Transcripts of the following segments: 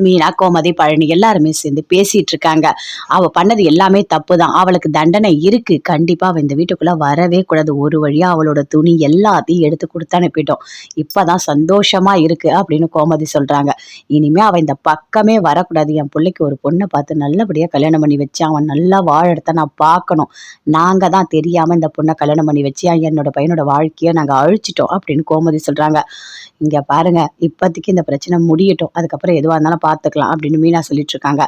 மீனா, கோமதி, பழனி எல்லாருமே சேர்ந்து பேசிட்டு இருக்காங்க. அவ பண்ணது எல்லாமே தப்பு தான். அவளுக்கு தண்டனை இருக்கு. கண்டிப்பா அவ இந்த வீட்டுக்குள்ள வரவே கூடாது. ஒரு வழியா அவளோட துணி எல்லாத்தையும் எடுத்து குடுத்து அனுப்பிட்டோம். இப்பதான் சந்தோஷமா இருக்கு அப்படின்னு கோமதி சொல்றாங்க. இனிமே அவ இந்த பக்கமே வரக்கூடாது. என் புள்ளைக்கு ஒரு பொண்ண பார்த்து நல்லபடியா கல்யாணம் பண்ணி வச்சு அவன் நல்லா வாழறத நான் பார்க்கணும். நாங்க தான் தெரியாம இந்த பொண்ண கல்யாணம் பண்ணி வச்சு என்னோட பையனோட வாழ்க்கைய நாங்க அழிச்சிட்டோம் அப்படின்னு கோமதி சொல்றாங்க. இங்க பாருங்க, இப்போதைக்கு இந்த பிரச்சனை முடியட்டும். அதுக்கப்புறம் எதுவா இருந்தாலும் பார்த்துக்கலாம் அப்படின்னு மீனா சொல்லிட்டு இருக்காங்க.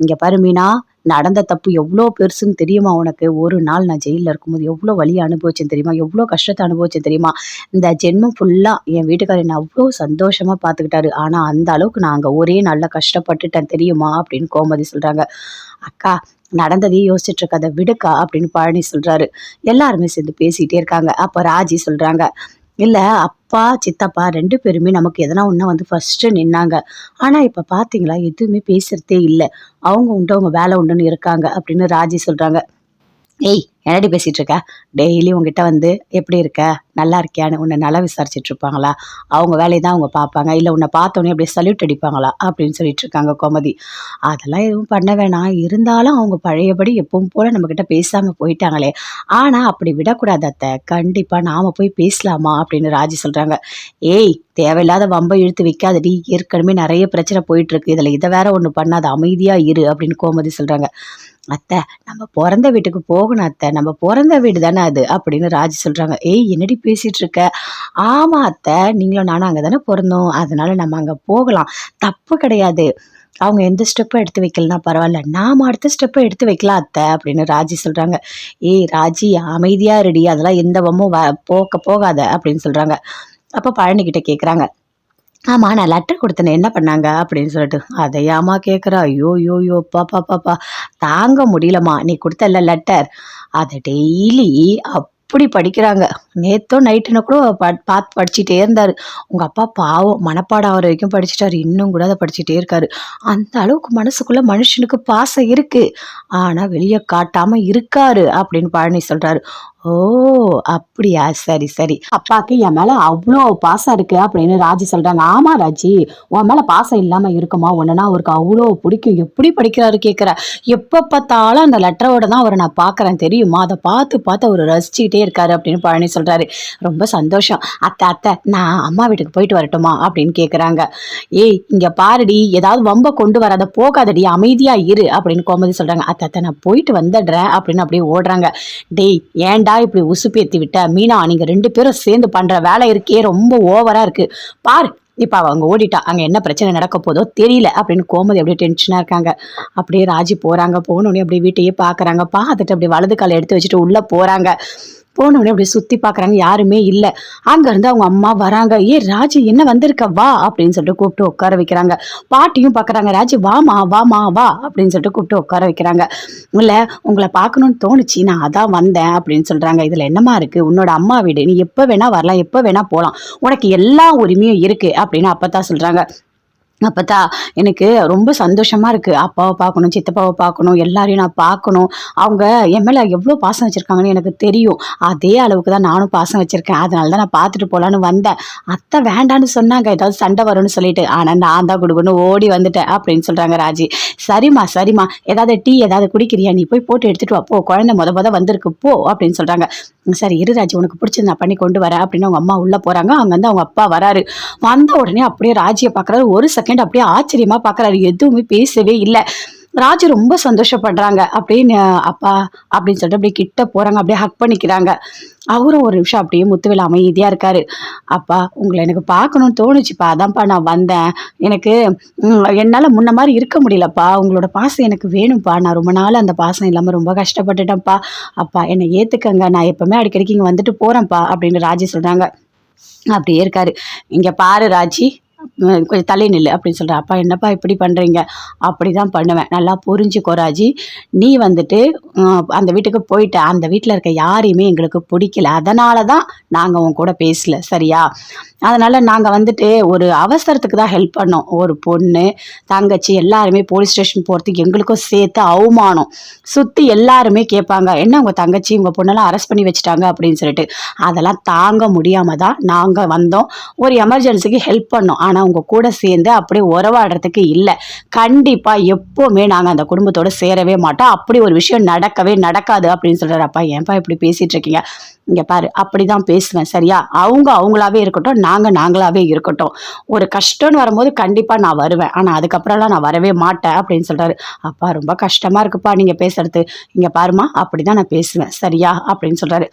இங்க பாரு மீனா, நடந்த தப்பு எவ்வளோ பெருசுன்னு தெரியுமா உனக்கு? ஒரு நாள் நான் ஜெயில்ல இருக்கும்போது எவ்வளோ வலிய அனுபவிச்சேன் தெரியுமா? எவ்வளோ கஷ்டத்த அனுபவிச்சேன் தெரியுமா? இந்த ஜென்மம் ஃபுல்லா என் வீட்டுக்காரர் என்ன அவ்வளோ சந்தோஷமா பார்த்துக்கிட்டாரு. ஆனா அந்த அளவுக்கு நான் அங்க ஒரே நாள்ல கஷ்டப்பட்டுட்டேன் தெரியுமா? அப்படின்னு கோமதி சொல்றாங்க. அக்கா, நடந்ததையே யோசிச்சுட்டு இருக்காத விடுக்கா அப்படின்னு பழனி சொல்றாரு. எல்லாருமே சேர்ந்து பேசிட்டே இருக்காங்க. அப்ப ராஜி சொல்றாங்க, இல்ல அப்பா, சித்தப்பா 2 பேருமே நமக்கு எதனா ஒண்ணா வந்து ஃபர்ஸ்ட்டு நின்னாங்க. ஆனா இப்ப பார்த்தீங்களா, எதுவுமே பேசுறதே இல்ல. அவங்க உண்டு, அவங்க வேலை உண்டுன்னு இருக்காங்க அப்படின்னு ராஜி சொல்றாங்க. ஏய்! என்னடி பேசிட்டு இருக்க? டெய்லி உன்கிட்ட வந்து எப்படி இருக்க? நல்லா இருக்கியான்னு உன்ன நலம் விசாரிச்சுட்டு இருப்பாங்களா? அவங்க வேலைய தான் அவங்க பார்ப்பாங்க. இல்ல உன்ன பார்த்தோனே அப்படியே சல்யூட் அடிப்பாங்களா? அப்படின்னு சொல்லிட்டு இருக்காங்க கோமதி. அதெல்லாம் எதுவும் பண்ண வேணாம். இருந்தாலும் அவங்க பழையபடி எப்பவும் போல நம்மகிட்ட பேசாம போயிட்டாங்களே! ஆனா அப்படி விடக்கூடாது அத்த. கண்டிப்பா நாம போய் பேசலாமா? அப்படின்னு ராஜி சொல்றாங்க. ஏய்! தேவையில்லாத வம்ப இழுத்து வைக்காதடி. ஏற்கனவே நெறைய பிரச்சனை போயிட்டு இருக்கு. இதுல இத வேற ஒண்ணு பண்ணாத. அமைதியா இரு அப்படின்னு கோமதி சொல்றாங்க. அத்த, நம்ம பொறந்த வீட்டுக்கு போகணும் அத்த. நம்ம பொறந்த வீடு தானே அது அப்படின்னு ராஜி சொல்றாங்க. ஏய்! என்னடி பேசிட்டு இருக்க? ஆமா அத்த, நீங்களும் நானும் அங்க தானே பொறந்தோம். அதனால நம்ம அங்க போகலாம். தப்பு கிடையாது. அவங்க எந்த ஸ்டெப்பும் எடுத்து வைக்கலனா பரவாயில்ல. நாம அடுத்த ஸ்டெப்ப எடுத்து வைக்கலாம் அத்த அப்படின்னு ராஜி சொல்றாங்க. ஏய் ராஜி, அமைதியா இருடி. அதெல்லாம் எந்த வம்பும் போகாத அப்படின்னு சொல்றாங்க. அப்ப பழனி கிட்ட கேக்குறாங்க. ஆமா, நான் லெட்டர் குடுத்தேனே என்ன பண்ணாங்க? அப்படின்னு சொல்லிட்டு. அதையாம்மா கேட்குற? ஐயோயோயோ! அப்பாப்பாப்பா! தாங்க முடியலம்மா. நீ குடுத்தல்ல லெட்டர், அத டெய்லி அப்படி படிக்கிறாங்க. நேத்தும் நைட்டுன்னு கூட பார்த்து படிச்சுட்டே இருந்தாரு. உங்க அப்பா பாவம் மனப்பாடம் ஆகுற வரைக்கும் படிச்சுட்டாரு. இன்னும் கூட அத படிச்சுட்டே இருக்காரு. அந்த அளவுக்கு மனசுக்குள்ள மனுஷனுக்கு பாசம் இருக்கு. ஆனா வெளிய காட்டாம இருக்காரு அப்படின்னு பழனி சொல்றாரு. ஓ! அப்படியா? சரி, சரி. அப்பாக்கு என் மேல அவ்ளோ பாசம் இருக்கு அப்படின்னு ராஜி சொல்றாங்க. ஆமா ராஜி, உன் மேல பாசம் இல்லாம இருக்குமா? உன்னனா அவருக்கு அவ்ளோ பிடிக்கும். எப்படி படிக்கிறாரு கேட்கிற? எப்ப பார்த்தாலும் அந்த லெட்டரோட தான் அவர நான் பார்க்குறேன் தெரியுமா? அத பார்த்து பார்த்து அவரு ரசிச்சுக்கிட்டே இருக்காரு அப்படின்னு பழனி சொல்றாரு. ரொம்ப சந்தோஷம். அத்தை நான் அம்மா வீட்டுக்கு போயிட்டு வரட்டுமா? அப்படின்னு கேட்குறாங்க. ஏய்! இங்க பாருடி, ஏதாவது வம்ப கொண்டு வராத, போகாதடி, அமைதியா இரு அப்படின்னு கோமதி சொல்றாங்க. அத்தை நான் போயிட்டு வந்துடுறேன் அப்படின்னு அப்படியே ஓடுறாங்க. டேய்! ஏன்டா இப்படி உசுப்பேத்தி விட்ட? மீனா, நீங்க 2 பேரும் சேர்ந்து பண்ற வேலை இருக்கே ரொம்ப ஓவரா இருக்கு. பாரு, இப்ப அவ அங்க ஓடிட்டா. அங்க என்ன பிரச்சனை நடக்க போதோ தெரியல அப்படின்னு கோமதி அப்படியே டென்ஷனா இருக்காங்க. அப்படியே ராஜி போறாங்க. போனோடனே அப்படியே வீட்டையே பாக்குறாங்க. பார்த்துட்டு அப்படியே வலது காலை எடுத்து வச்சுட்டு உள்ள போறாங்க. போனோடனே அப்படியே சுத்தி பாக்குறாங்க. யாருமே இல்ல. அங்க இருந்து அவங்க அம்மா வராங்க. ஏ ராஜி, என்ன வந்திருக்க? வா அப்படின்னு சொல்லிட்டு கூப்பிட்டு உட்கார வைக்கிறாங்க. பாட்டியும் பாக்குறாங்க. ராஜி, வாமா வாமா வா அப்படின்னு சொல்லிட்டு கூப்பிட்டு உட்கார வைக்கிறாங்க. இல்ல, உங்களை பார்க்கணும்னு தோணுச்சு, நான் அதான் வந்தேன் அப்படின்னு சொல்றாங்க. இதுல என்னமா இருக்கு? உன்னோட அம்மா வீடு, நீ எப்ப வேணா வரலாம், எப்ப வேணா போலாம். உனக்கு எல்லா உரிமையும் இருக்கு அப்படின்னு அப்பதான் சொல்றாங்க. அப்பத்தா, எனக்கு ரொம்ப சந்தோஷமா இருக்கு. அப்பாவை பார்க்கணும், சித்தப்பாவை பார்க்கணும், எல்லாரையும் நான் பார்க்கணும். அவங்க என் மேல எவ்வளோ பாசம் வச்சிருக்காங்கன்னு எனக்கு தெரியும். அதே அளவுக்கு தான் நானும் பாசம் வச்சிருக்கேன். அதனால தான் நான் பார்த்துட்டு போலான்னு வந்தேன். அத்தை வேண்டான்னு சொன்னாங்க, ஏதாவது சண்டை வரும்னு சொல்லிட்டு. ஆனா நான் தான் குடுக்குன்னு ஓடி வந்துட்டேன் அப்படின்னு சொல்றாங்க ராஜி. சரிம்மா சரிம்மா, ஏதாவது டீ ஏதாவது குடிக்கிறியா? நீ போய் போட்டு எடுத்துட்டு வா போ. குழந்தை முத வந்திருக்கு போ அப்படின்னு சொல்றாங்க. சரி இரு ராஜி, உனக்கு பிடிச்சது நான் பண்ணி கொண்டு வரேன் அப்படின்னு அவங்க அம்மா உள்ள போறாங்க. அங்க வந்து அவங்க அப்பா வராரு. வந்த உடனே அப்படியே ராஜியை பார்க்கறாரு. ஒரு செகண்ட் அப்படியே ஆச்சரியமா பார்க்கறாரு. எதுவுமே பேசவே இல்லை. ராஜி ரொம்ப சந்தோஷப்படுறாங்க. அப்படியே அப்பா அப்படின்னு சொல்லிட்டு அப்படியே கிட்ட போறாங்க. அப்படியே ஹக் பண்ணிக்கிறாங்க. அவரும் ஒரு நிமிஷம் அப்படியே முத்துவேல் அமைதியா இருக்காரு. அப்பா, உங்களை எனக்கு பார்க்கணும்னு தோணுச்சுப்பா, அதான்ப்பா நான் வந்தேன். எனக்கு என்னால முன்ன மாதிரி இருக்க முடியலப்பா. உங்களோட பாசம் எனக்கு வேணும்ப்பா. நான் ரொம்ப நாள் அந்த பாசம் இல்லாம ரொம்ப கஷ்டப்பட்டுட்டேன்ப்பா. அப்பா என்னை ஏத்துக்கங்க. நான் எப்பவுமே அடிக்கடிக்கு இங்க வந்துட்டு போறேன்ப்பா அப்படின்னு ராஜி சொல்றாங்க. அப்படியே இருக்காரு. இங்க பாரு ராஜி, கொஞ்சம் தள்ளி நில்லு அப்படின்னு சொல்ற. அப்பா என்னப்பா இப்படி பண்றீங்க? அப்படிதான் பண்ணுவேன். நல்லா புரிஞ்சுக்கோ ராஜி. நீ வந்துட்டு அந்த வீட்டுக்கு போயிட்ட. அந்த வீட்டில் இருக்க யாரையுமே எங்களுக்கு பிடிக்கல. அதனால தான் நாங்கள் உன் கூட பேசல. சரியா? அதனால நாங்க வந்துட்டு ஒரு அவசரத்துக்கு தான் ஹெல்ப் பண்ணோம். ஒரு பொண்ணு, தங்கச்சி எல்லாருமே போலீஸ் ஸ்டேஷன் போறதுக்கு எங்களுக்கும் சேர்த்து அவமானம். சுத்தி எல்லாருமே கேட்பாங்க, "என்ன உங்க தங்கச்சி, உங்க பொண்ணெல்லாம் அரெஸ்ட் பண்ணி வச்சுட்டாங்க" அப்படின்னு சொல்லிட்டு. அதெல்லாம் தாங்க முடியாம தான் நாங்க வந்தோம். ஒரு எமர்ஜென்சிக்கு ஹெல்ப் பண்ணோம். ஆனா உங்க கூட சேர்ந்து அப்படியே உறவாடுறதுக்கு இல்ல. கண்டிப்பா எப்பவுமே நாங்க அந்த குடும்பத்தோட சேரவே மாட்டோம். அப்படி ஒரு விஷயம் நடக்கவே நடக்காது அப்படின்னு சொல்றாரு. அப்பா ஏன்பா இப்படி பேசிட்டு இருக்கீங்க? இங்க பாரு அப்படிதான் பேசுவேன் சரியா? அவங்க அவங்களாவே இருக்கட்டும், நாங்க நாங்களாவே இருக்கட்டும். ஒரு கஷ்டம்னு வரும்போது கண்டிப்பா நான் வருவேன். ஆனா அதுக்கப்புறம்லாம் நான் வரவே மாட்டேன் அப்படின்னு சொல்றாரு. அப்பா ரொம்ப கஷ்டமா இருக்குப்பா நீங்க பேசுறது. இங்க பாரும்மா அப்படிதான் நான் பேசுவேன் சரியா? அப்படின்னு சொல்றாரு.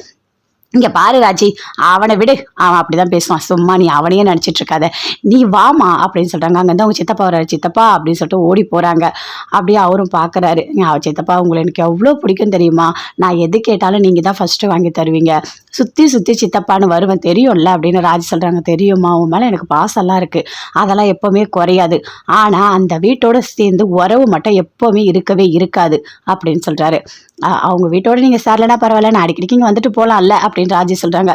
இங்க பாரு ராஜி, அவனை விடு. அவன் அப்படிதான் பேசுவான். சும்மா நீ அவனையே நினைச்சிட்டு இருக்காத. நீ வாம்மா அப்படின்னு சொல்றாங்க. அங்க இருந்து அவங்க சித்தப்பா வர்றாரு. சித்தப்பா அப்படின்னு சொல்லிட்டு ஓடி போறாங்க. அப்படியே அவரும் பார்க்குறாரு. சித்தப்பா உங்களை எனக்கு எவ்வளோ பிடிக்கும் தெரியுமா? நான் எது கேட்டாலும் நீங்க தான் ஃபர்ஸ்ட் வாங்கி தருவீங்க. சுத்தி சுத்தி சித்தப்பான்னு வருவேன் தெரியும்ல அப்படின்னு ராஜி சொல்றாங்க. தெரியுமா, உன் மேல எனக்கு பாசம்லாம் இருக்கு. அதெல்லாம் எப்பவுமே குறையாது. ஆனா அந்த வீட்டோட சேர்ந்து உறவு மட்டும் எப்பவுமே இருக்கவே இருக்காது அப்படின்னு சொல்றாரு. அவங்க வீட்டோட நீங்க சேரலனா பரவாயில்ல, நான் அடிக்கடிக்கு இங்க வந்துட்டு போலாம்ல அப்படின்னு ராஜி சொல்றாங்க.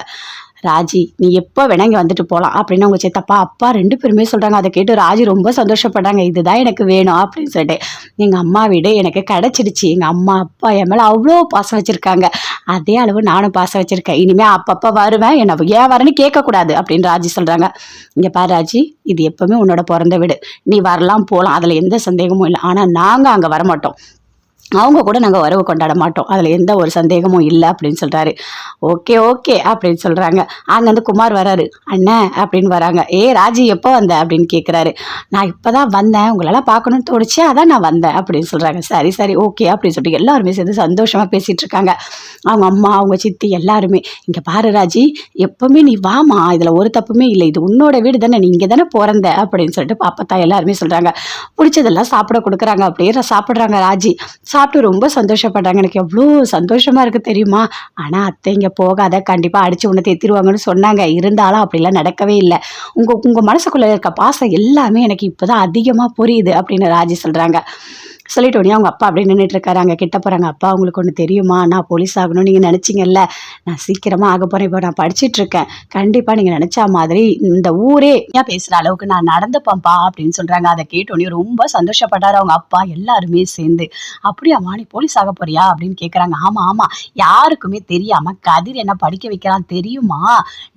ராஜி நீ எப்போ வேணா இங்கே வந்துட்டு போகலாம் அப்படின்னு அவங்க சித்தப்பா அப்பா 2 பேருமே சொல்கிறாங்க. அதை கேட்டு ராஜி ரொம்ப சந்தோஷப்படுறாங்க. இதுதான் எனக்கு வேணும் அப்படின்னு சொல்லிட்டு. எங்கள் அம்மா வீடு எனக்கு கிடச்சிடுச்சு. எங்கள் அம்மா அப்பா என் மேலே அவ்வளோ பாசம் வச்சுருக்காங்க. அதே அளவு நானும் பாசம் வச்சுருக்கேன். இனிமேல் அப்பப்போ வருவேன், என்னை ஏன் வரேன்னு கேட்கக்கூடாது அப்படின்னு ராஜி சொல்கிறாங்க. இங்கே பாரு ராஜி, இது எப்பவுமே உன்னோட பிறந்த வீடு. நீ வரலாம் போகலாம், அதில் எந்த சந்தேகமும் இல்லை. ஆனால் நாங்கள் அங்கே வரமாட்டோம். அவங்க கூட நாங்கள் உறவு கொண்டாட மாட்டோம். அதில் எந்த ஒரு சந்தேகமும் இல்லை அப்படின்னு சொல்கிறாரு. ஓகே ஓகே அப்படின்னு சொல்கிறாங்க. அங்கேருந்து குமார் வராரு. அண்ணன் அப்படின்னு வராங்க. ராஜி எப்போ வந்த அப்படின்னு கேட்குறாரு. நான் இப்போ தான் வந்தேன், உங்களெல்லாம் பார்க்கணும்னு தோணுச்சு, அதான் நான் வந்தேன் அப்படின்னு சொல்கிறாங்க. சரி சரி ஓகே அப்படின்னு சொல்லிட்டு எல்லாருமே சேர்ந்து சந்தோஷமாக பேசிகிட்டு இருக்காங்க. அவங்க அம்மா அவங்க சித்தி எல்லாருமே. இங்கே பாரு ராஜி, எப்பவுமே நீ வாமா, இதில் ஒரு தப்புமே இல்லை, இது உன்னோட வீடு தானே, நீ இங்கே தானே பிறந்த அப்படின்னு சொல்லிட்டு பாப்பத்தா எல்லாருமே சொல்கிறாங்க. பிடிச்சதெல்லாம் சாப்பிட கொடுக்குறாங்க. அப்படியே சாப்பிட்றாங்க. ராஜி சாப்பிட்டு ரொம்ப சந்தோஷப்படுறாங்க. எனக்கு எவ்வளோ சந்தோஷமா இருக்கு தெரியுமா? ஆனால் அத்தை இங்கே போகாத, கண்டிப்பாக அடிச்சு உன்னை தேத்திருவாங்கன்னு சொன்னாங்க. இருந்தாலும் அப்படிலாம் நடக்கவே இல்லை. உங்கள் மனசுக்குள்ளே இருக்க பாசம் எல்லாமே எனக்கு இப்போ தான் அதிகமாக புரியுது அப்படின்னு ராஜி சொல்கிறாங்க. சொல்லிட்டு உடனே அவங்க அப்பா அப்படியே நின்றுட்டு இருக்காரு. அங்கே கிட்ட போகிறாங்க. அப்பா உங்களுக்கு ஒன்று தெரியுமா, நான் போலீஸ் ஆகணும்னு நீங்கள் நினச்சிங்கல்ல, நான் சீக்கிரமாக ஆக போகிறேன். இப்போ நான் படிச்சுட்டு இருக்கேன். கண்டிப்பாக நீங்கள் நினச்சா மாதிரி இந்த ஊரே ஏன் பேசுகிற அளவுக்கு நான் நடந்துப்பேன்ப்பா அப்படின்னு சொல்கிறாங்க. அதை கேட்டோடனே ரொம்ப சந்தோஷப்பட்டார் அவங்க அப்பா எல்லாருமே சேர்ந்து. அப்படியாம்மா நீ போலீஸ் ஆக போறியா அப்படின்னு கேட்குறாங்க. ஆமாம் ஆமாம், யாருக்குமே தெரியாமல் கதிர் என்ன படிக்க வைக்கிறான் தெரியுமா,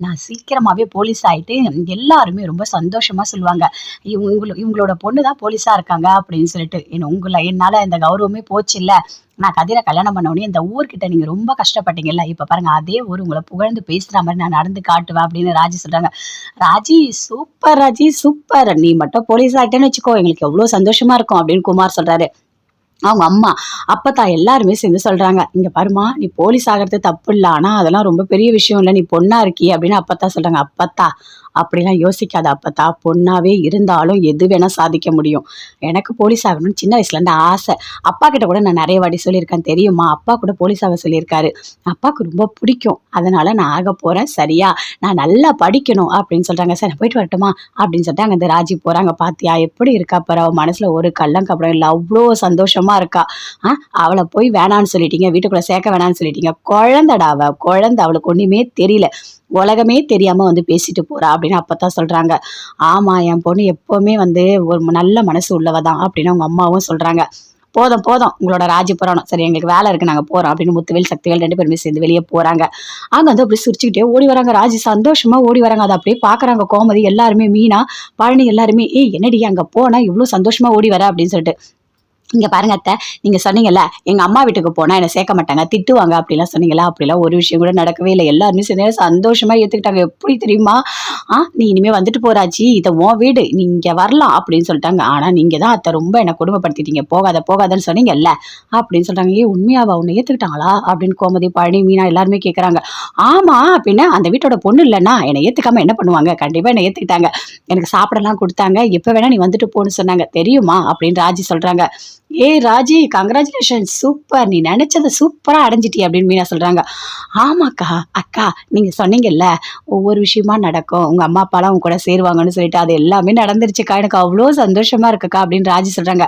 நான் சீக்கிரமாகவே போலீஸ் ஆகிட்டு எல்லாருமே ரொம்ப சந்தோஷமாக சொல்லுவாங்க, இவங்களோட பொண்ணு தான் போலீஸாக இருக்காங்க அப்படின்னு சொல்லிட்டு. என்னால இந்த கௌரவமே போச்சு இல்ல. நான் கதிரை கல்யாணம் பண்ண உடனே இந்த ஊர்கிட்ட நீங்க ரொம்ப கஷ்டப்பட்டீங்கல்ல, இப்ப பாருங்க அதே ஊர் உங்களை புகழ்ந்து பேசுற மாதிரி நான் நடந்து காட்டுவேன் அப்படின்னு ராஜி சொல்றாங்க. ராஜி சூப்பர், ராஜி சூப்பர், நீ மட்டும் போலீஸ் ஆகிட்டேன்னு வச்சுக்கோ, எங்களுக்கு எவ்வளவு சந்தோஷமா இருக்கும் அப்படின்னு குமார் சொல்றாரு. அவங்க அம்மா அப்பத்தா எல்லாருமே சேர்ந்து சொல்றாங்க. இங்க பாருமா, நீ போலீஸ் ஆகிறது தப்பு இல்லை, ஆனா அதெல்லாம் ரொம்ப பெரிய விஷயம் இல்லை, நீ பொண்ணா இருக்கி அப்படின்னு அப்பத்தா சொல்றாங்க. அப்பத்தா அப்படிலாம் யோசிக்காத அப்பத்தா, பொண்ணாவே இருந்தாலும் எது வேணா சாதிக்க முடியும். எனக்கு போலீஸ் ஆகணும்னு சின்ன வயசுல இருந்து ஆசை. அப்பா கிட்ட கூட நான் நிறைய வாட்டி சொல்லியிருக்கேன் தெரியுமா, அப்பா கூட போலீஸ் ஆக சொல்லியிருக்காரு. அப்பாவுக்கு ரொம்ப பிடிக்கும், அதனால நான் ஆக போறேன் சரியா, நான் நல்லா படிக்கணும் அப்படின்னு சொல்றாங்க. சரி போயிட்டு வரட்டுமா அப்படின்னு சொல்லிட்டு அங்க இந்த ராஜி போறாங்க. பாத்தியா எப்படி இருக்கா பாரு, அவ மனசுல ஒரு கள்ளங்கப்படம் இல்லை, அவ்வளோ சந்தோஷமா இருக்கா. அவளை போய் வேணான்னு சொல்லிட்டீங்க, வீட்டுக்குள்ள சேர்க்க வேணான்னு சொல்லிட்டீங்க. குழந்தைடா அவ, குழந்தை, அவளுக்கு ஒண்ணுமே தெரியல, உலகமே தெரியாம வந்து பேசிட்டு போறா அப்படின்னு அப்பத்தான் சொல்றாங்க. ஆமா, என் பொண்ணு எப்பவுமே வந்து ஒரு நல்ல மனசு உள்ளவதான் அப்படின்னு அவங்க அம்மாவும் சொல்றாங்க. போதும் போதும் உங்களோட ராஜி புராணம், சரி எங்களுக்கு வேலை இருக்கு நாங்க போறோம் அப்படின்னு முத்துவேல் சக்திவேல் 2 பேருமே சேர்ந்து வெளியே போறாங்க. அங்க வந்து அப்படி சிரிச்சுக்கிட்டே ஓடி வராங்க. ராஜி சந்தோஷமா ஓடி வராங்க. அதை அப்படியே பாக்குறாங்க கோமதி எல்லாருமே, மீனா, பழனி எல்லாருமே. என்னடி அங்க போனா இவ்வளவு சந்தோஷமா ஓடி வர அப்படின்னு சொல்லிட்டு. இங்க பாருங்க அத்தை, நீங்க சொன்னீங்கல்ல எங்க அம்மா வீட்டுக்கு போனா என்ன சேர்க்க மாட்டாங்க, திட்டுவாங்க அப்படிலாம் சொன்னீங்களா, அப்படிலாம் ஒரு விஷயம் கூட நடக்கவே இல்லை. எல்லாருமே சேர்ந்து சந்தோஷமா ஏத்துக்கிட்டாங்க. எப்படி தெரியுமா, நீ இனிமே வந்துட்டு போறாச்சி, இதை உன் வீடு, நீ இங்க வரலாம் அப்படின்னு சொல்லிட்டாங்க. ஆனா நீங்க தான் அத்தை ரொம்ப என்ன கொடுமைப்படுத்திட்டீங்க, போகாத போகாதன்னு சொன்னீங்கல்ல அப்படின்னு சொல்றாங்க. உண்மையாவா, உன்னை ஏத்துக்கிட்டாங்களா அப்படின்னு கோமதி, பழனி, மீனா எல்லாருமே கேட்கறாங்க. ஆமா, அப்படின்னா அந்த வீட்டோட பொண்ணு இல்லைன்னா என்னை ஏத்துக்காம என்ன பண்ணுவாங்க, கண்டிப்பா என்னை ஏத்துக்கிட்டாங்க, எனக்கு சாப்பிடலாம் கொடுத்தாங்க, எப்ப வேணா நீ வந்துட்டு போன்னு சொன்னாங்க தெரியுமா அப்படின்னு ராஜி சொல்றாங்க. ராஜி கங்க்ராச்சுலேஷன், சூப்பர், நீ நினைச்சதை சூப்பரா அடைஞ்சிட்டி அப்படின்னு மீனா சொல்றாங்க. ஆமாக்கா, அக்கா நீங்க சொன்னீங்கல்ல ஒவ்வொரு விஷயமா நடக்கும், உங்க அம்மா அப்பாலாம் உங்க கூட சேருவாங்கன்னு சொல்லிட்டு அது எல்லாமே நடந்துருச்சுக்கா, எனக்கு அவ்வளோ சந்தோஷமா இருக்குக்கா அப்படின்னு ராஜி சொல்றாங்க.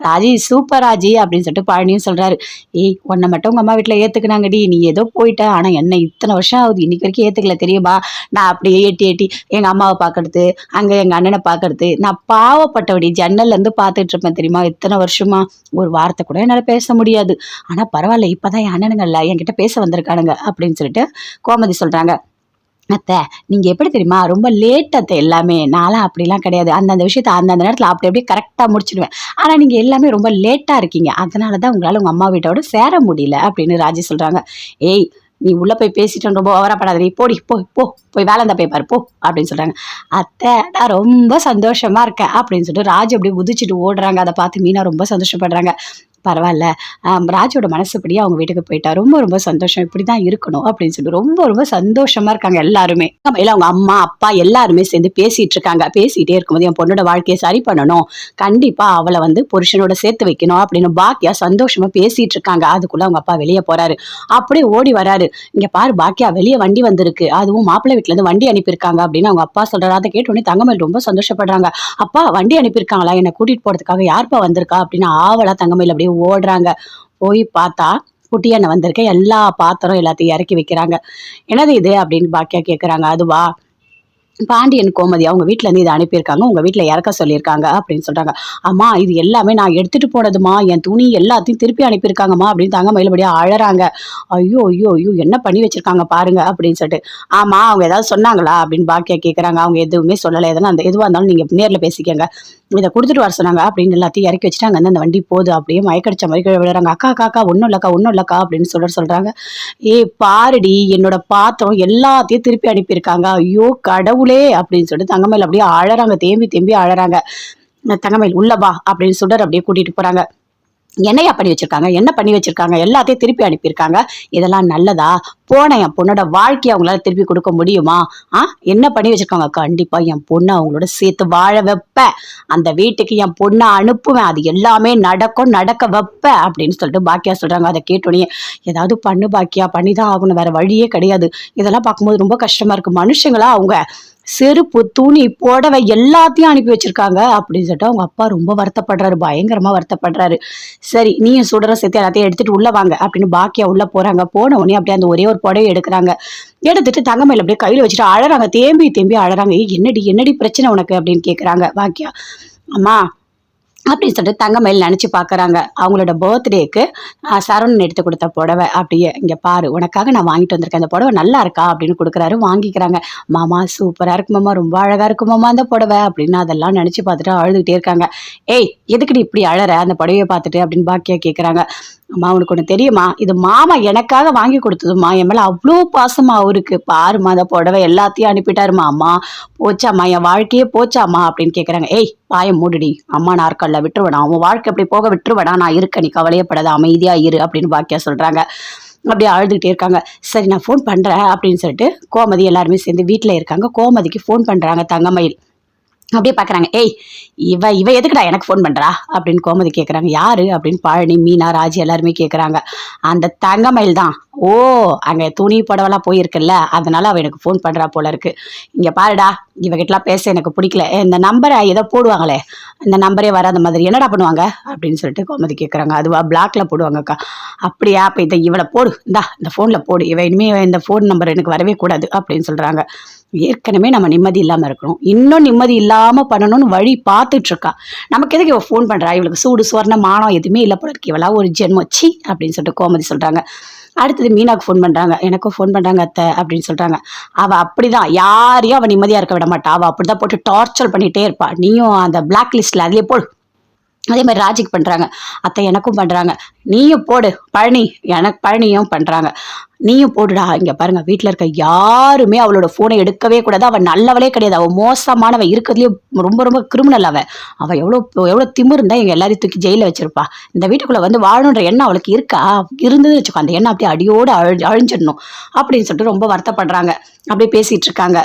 ராஜி சூப்பர் ராஜி அப்படின்னு சொல்லிட்டு பழனியும் சொல்றாரு. ஏய் உன்னை மட்டும் உங்க அம்மா வீட்டுல ஏத்துக்கினாங்கடி, நீ ஏதோ போயிட்ட, ஆனா என்ன இத்தனை வருஷம் ஆகுது இன்னைக்கு வரைக்கும் ஏத்துக்கல தெரியுமா? நான் அப்படியே எட்டி எட்டி எங்க அம்மாவை பாக்குறது, அங்க எங்க அண்ணனை பாக்குறது, நான் பாவப்பட்டவடி ஜன்னல்ல இருந்து பாத்துட்டு இருப்பேன் தெரியுமா இத்தனை வருஷமா. ஒரு வார்த்தை கூட என்னால பேச முடியாது. ஆனா பரவாயில்ல, இப்பதான் என் அண்ணனுங்கள்ல என்கிட்ட பேச வந்திருக்கானுங்க அப்படின்னு சொல்லிட்டு கோமதி சொல்றாங்க. அத்தை நீங்க எப்படி தெரியுமா, ரொம்ப லேட் அத்தை எல்லாமே. நான்லாம் அப்படிலாம் கிடையாது. அந்தந்த விஷயத்த அந்தந்த நேரத்துல அப்படி அப்படியே கரெக்டா முடிச்சிடுவேன். ஆனா நீங்க எல்லாமே ரொம்ப லேட்டா இருக்கீங்க, அதனாலதான் உங்களால உங்க அம்மா வீட்டோட சேர முடியல அப்படின்னு ராஜி சொல்றாங்க. ஏய் நீ உள்ள போய் பேசிட்டு ரொம்ப ஓவரப்படாத, நீ போடி போ போ போய் வேலை இருந்தா போய் பாரு போ அப்படின்னு சொல்றாங்க. அத்தை நான் ரொம்ப சந்தோஷமா இருக்கேன் அப்படின்னு சொல்லிட்டு ராஜு அப்படியே குதிச்சுட்டு ஓடுறாங்க. அதை பார்த்து மீனா ரொம்ப சந்தோஷப்படுறாங்க. பரவாயில்ல, ராஜோட மனசுப்படியே அவங்க வீட்டுக்கு போயிட்டா ரொம்ப ரொம்ப சந்தோஷம், இப்படிதான் இருக்கணும் அப்படின்னு சொல்லிட்டு ரொம்ப ரொம்ப சந்தோஷமா இருக்காங்க எல்லாருமே. அவங்க அம்மா அப்பா எல்லாருமே சேர்ந்து பேசிட்டு இருக்காங்க. பேசிட்டே இருக்கும்போது என் பொண்ணோட வாழ்க்கையை சரி பண்ணணும், கண்டிப்பா அவளை வந்து புருஷனோட சேர்த்து வைக்கணும் அப்படின்னு பாக்கியா சந்தோஷமா பேசிட்டு இருக்காங்க. அதுக்குள்ள அவங்க அப்பா வெளியே போறாரு. அப்படியே ஓடி வராரு. இங்க பாரு பாக்கியா, வெளியே வண்டி வந்திருக்கு, அதுவும் மாப்பிள்ளை வீட்டுல இருந்து வண்டி அனுப்பியிருக்காங்க அப்படின்னு அவங்க அப்பா சொல்றாரு. அதை கேட்டோடனே தங்கமயில் ரொம்ப சந்தோஷப்படுறாங்க. அப்பா வண்டி அனுப்பியிருக்காங்களா, என்னை கூட்டிட்டு போறதுக்காக, யார்ப்பா வந்திருக்கா அப்படின்னு ஆவலா தங்கமயில் அப்படியே ஓடுறாங்க. போய் பார்த்தா குட்டி அண்ணன் வந்திருக்க, எல்லா பாத்திரம் எல்லாத்தையும் இறக்கி வைக்கிறாங்க. என்னது இது அப்படின்னு பாக்கியா கேக்குறாங்க. அதுவா பாண்டியன் கோமதி அவங்க வீட்டுல இருந்து இதை அனுப்பியிருக்காங்க, உங்க வீட்டுல இறக்க சொல்லியிருக்காங்க அப்படின்னு சொல்றாங்க. அம்மா இது எல்லாமே நான் எடுத்துட்டு போனதுமா, என் துணி எல்லாத்தையும் திருப்பி அனுப்பியிருக்காங்கம்மா அப்படின்னு தாங்க மயிலபடியா அழறாங்க. ஐயோ ஐயோ ஐயோ என்ன பண்ணி வச்சிருக்காங்க பாருங்க அப்படின்னு சொல்லிட்டு. ஆமா அவங்க ஏதாவது சொன்னாங்களா அப்படின்னு பாக்கியா கேக்குறாங்க. அவங்க எதுவுமே சொல்லலை, எதனா அந்த எதுவா இருந்தாலும் நீங்க நேர்ல பேசிக்கங்க, இதை கொடுத்துட்டு வர சொன்னாங்க அப்படின்னு எல்லாத்தையும் இறக்கி வச்சுட்டாங்க. அந்த வண்டி போகுது, அப்படியே மயக்கடிச்ச மாதிரி கீழே விழுறாங்க. அக்கா அக்கா ஒன்னும் இல்லக்கா அப்படின்னு சொல்றாங்க. ஏ பாருடி, என்னோட பாத்திரம் எல்லாத்தையும் திருப்பி அனுப்பியிருக்காங்க, ஐயோ கடவுளே அப்படின்னு சொல்லிட்டு தங்கமயில் அப்படியே அழறாங்க, தேம்பி தேம்பி அழறாங்க. தங்கமயில் உள்ள வா அப்படின்னு சுடர் அப்படியே கூட்டிட்டு போறாங்க. என்னையா பண்ணி வச்சிருக்காங்க, என்ன பண்ணி வச்சிருக்காங்க, எல்லாத்தையும் திருப்பி அனுப்பியிருக்காங்க, இதெல்லாம் நல்லதா? போன என் பொண்ணோட வாழ்க்கையை அவங்களால திருப்பி கொடுக்க முடியுமா? என்ன பண்ணி வச்சிருக்காங்க? கண்டிப்பா என் பொண்ணை அவங்களோட சேர்த்து வாழ வைப்பேன், அந்த வீட்டுக்கு என் பொண்ணை அனுப்புவேன், அது எல்லாமே நடக்க வைப்பேன் அப்படின்னு சொல்லிட்டு பாக்கியா சொல்றாங்க. அதை கேட்டோடனே ஏதாவது பண்ணு பாக்கியா, பண்ணிதான் ஆகணும், வேற வழியே கிடையாது. இதெல்லாம் பார்க்கும்போது ரொம்ப கஷ்டமா இருக்கு. மனுஷங்களா அவங்க செருப்பு துணி புடவை எல்லாத்தையும் அனுப்பி வச்சிருக்காங்க அப்படின்னு சொல்லிட்டு அவங்க அப்பா ரொம்ப வருத்தப்படுறாரு, பயங்கரமா வருத்தப்படுறாரு. சரி நீயும் சுடற சேர்த்து எல்லாத்தையும் எடுத்துட்டு உள்ள வாங்க அப்படின்னு பாக்கியா உள்ள போறாங்க. போன உடனே அப்படியே அந்த ஒரே ஒரு புடவை எடுக்கிறாங்க. எடுத்துட்டு தங்கமயில் அப்படியே கையில வச்சுட்டு அழறாங்க, தேம்பி தேம்பி அழறாங்க. என்னடி பிரச்சனை உனக்கு அப்படின்னு கேக்குறாங்க பாக்கியா. அம்மா அப்படின்னு சொல்லிட்டு தங்கமயில் நினைச்சு பாக்குறாங்க. அவங்களோட பர்த்டேக்கு சரவணன் எடுத்து கொடுத்த புடவை, அப்படியே இங்க பாரு உனக்காக நான் வாங்கிட்டு வந்திருக்கேன், அந்த புடவை நல்லா இருக்கா அப்படின்னு கொடுக்குறாரு. வாங்கிக்கிறாங்க. மாமா சூப்பரா இருக்கு மாமா, ரொம்ப அழகா இருக்கு மாமா அந்த புடவை அப்படின்னு அதெல்லாம் நினைச்சு பார்த்துட்டு அழுதுகிட்டே இருக்காங்க. ஏய் எதுக்குடி இப்படி அழற அந்த புடவையை பார்த்துட்டு அப்படின்னு பாக்கியா கேக்குறாங்க. அம்மா உனக்கு ஒண்ணு தெரியுமா, இது மாமா எனக்காக வாங்கி கொடுத்ததுமா, என் மேல அவ்வளோ பாசமா அவருக்கு, பாருமா அந்த புடவை எல்லாத்தையும் அனுப்பிட்டாருமா. அம்மா போச்சாம்மா, என் வாழ்க்கையே போச்சாம்மா அப்படின்னு கேக்குறாங்க. ஏய் பாயம் மூடுடி, அம்மா நான் இருக்கல்ல, விட்டுருவேனா, அவன் வாழ்க்கை அப்படி போக விட்டுருவேனா, நான் இருக்க, நீ கவலையப்படாத, அமைதியா இரு அப்படின்னு பாக்கியா சொல்றாங்க. அப்படியே அழுதுகிட்டே இருக்காங்க. சரி நான் ஃபோன் பண்றேன் அப்படின்னு சொல்லிட்டு கோமதி எல்லாருமே சேர்ந்து வீட்டுல இருக்காங்க. கோமதிக்கு ஃபோன் பண்றாங்க தங்கமயில். அப்படியே பாக்குறாங்க. ஏய் இவ எதுக்குடா எனக்கு ஃபோன் பண்றா அப்படின்னு கோமதி கேக்குறாங்க. யாரு அப்படின்னு பழனி மீனா ராஜி எல்லாருமே கேக்குறாங்க. அந்த தங்கமயில் தான். ஓ அங்க துணி புடவெல்லாம் போயிருக்குல்ல, அதனால அவ எனக்கு ஃபோன் பண்றா போல இருக்கு. இங்க பாருடா, இவகிட்டலாம் பேச எனக்கு பிடிக்கல, இந்த நம்பரை ஏதோ போடுவாங்களே, இந்த நம்பரே வராத மாதிரி என்னடா பண்ணுவாங்க அப்படின்னு சொல்லிட்டு கோமதி கேக்குறாங்க. அதுவா பிளாக்ல போடுவாங்கக்கா. அப்படியா, அப்ப இவளை போடு, இந்த போன்ல போடு, இவ இனிமே இந்த போன் நம்பர் எனக்கு வரவே கூடாது அப்படின்னு சொல்றாங்க. ஏற்கனவே நம்ம நிம்மதி இல்லாம இருக்கணும், இன்னும் நிம்மதி இல்லாம பண்ணணும்னு வழி பார்த்துட்டு இருக்கா. நமக்கு எதுக்கு இவ ஃபோன் பண்றா, இவளுக்கு சூடு சுவர்ண மானம் எதுவுமே இல்லை போல இருக்கு, இவளா ஒரு ஜென்மச்சி அப்படின்னு சொல்லிட்டு கோமதி சொல்றாங்க. அடுத்தது மீனாக்கு ஃபோன் பண்றாங்க. எனக்கும் ஃபோன் பண்றாங்க அத்தை அப்படின்னு சொல்றாங்க. அவ அப்படிதான், யாரையும் அவ நிம்மதியா இருக்க விட மாட்டா, அவ அப்படிதான் போட்டு டார்ச்சர் பண்ணிட்டே இருப்பா, நீயும் அந்த பிளாக் லிஸ்ட்ல அதுலயே போடு. அதே மாதிரி ராஜிக்கு பண்றாங்க. அத்தை எனக்கும் பண்றாங்க, நீயும் போடு. பழனியும் பண்றாங்க, நீயும் போடுடா. இங்க பாருங்க, வீட்டுல இருக்க யாருமே அவளோட போனை எடுக்கவே கூடாது, அவ நல்லவளே கிடையாது, அவ மோசமானவ, இருக்கிறதுலயே ரொம்ப ரொம்ப கிரிமினல். அவ எவ்வளவு திமிரு இருந்தா எங்க எல்லாரையும் தூக்கி ஜெயில வச்சிருப்பா. இந்த வீட்டுக்குள்ள வந்து வாழணுன்ற எண்ணம் அவளுக்கு இருக்கா, இருந்ததுன்னு வச்சுக்கோ, அந்த எண்ணம் அப்படியே அடியோடு அழிஞ்சிடணும் அப்படின்னு சொல்லிட்டு ரொம்ப வருத்தப்படுறாங்க. அப்படியே பேசிட்டு இருக்காங்க.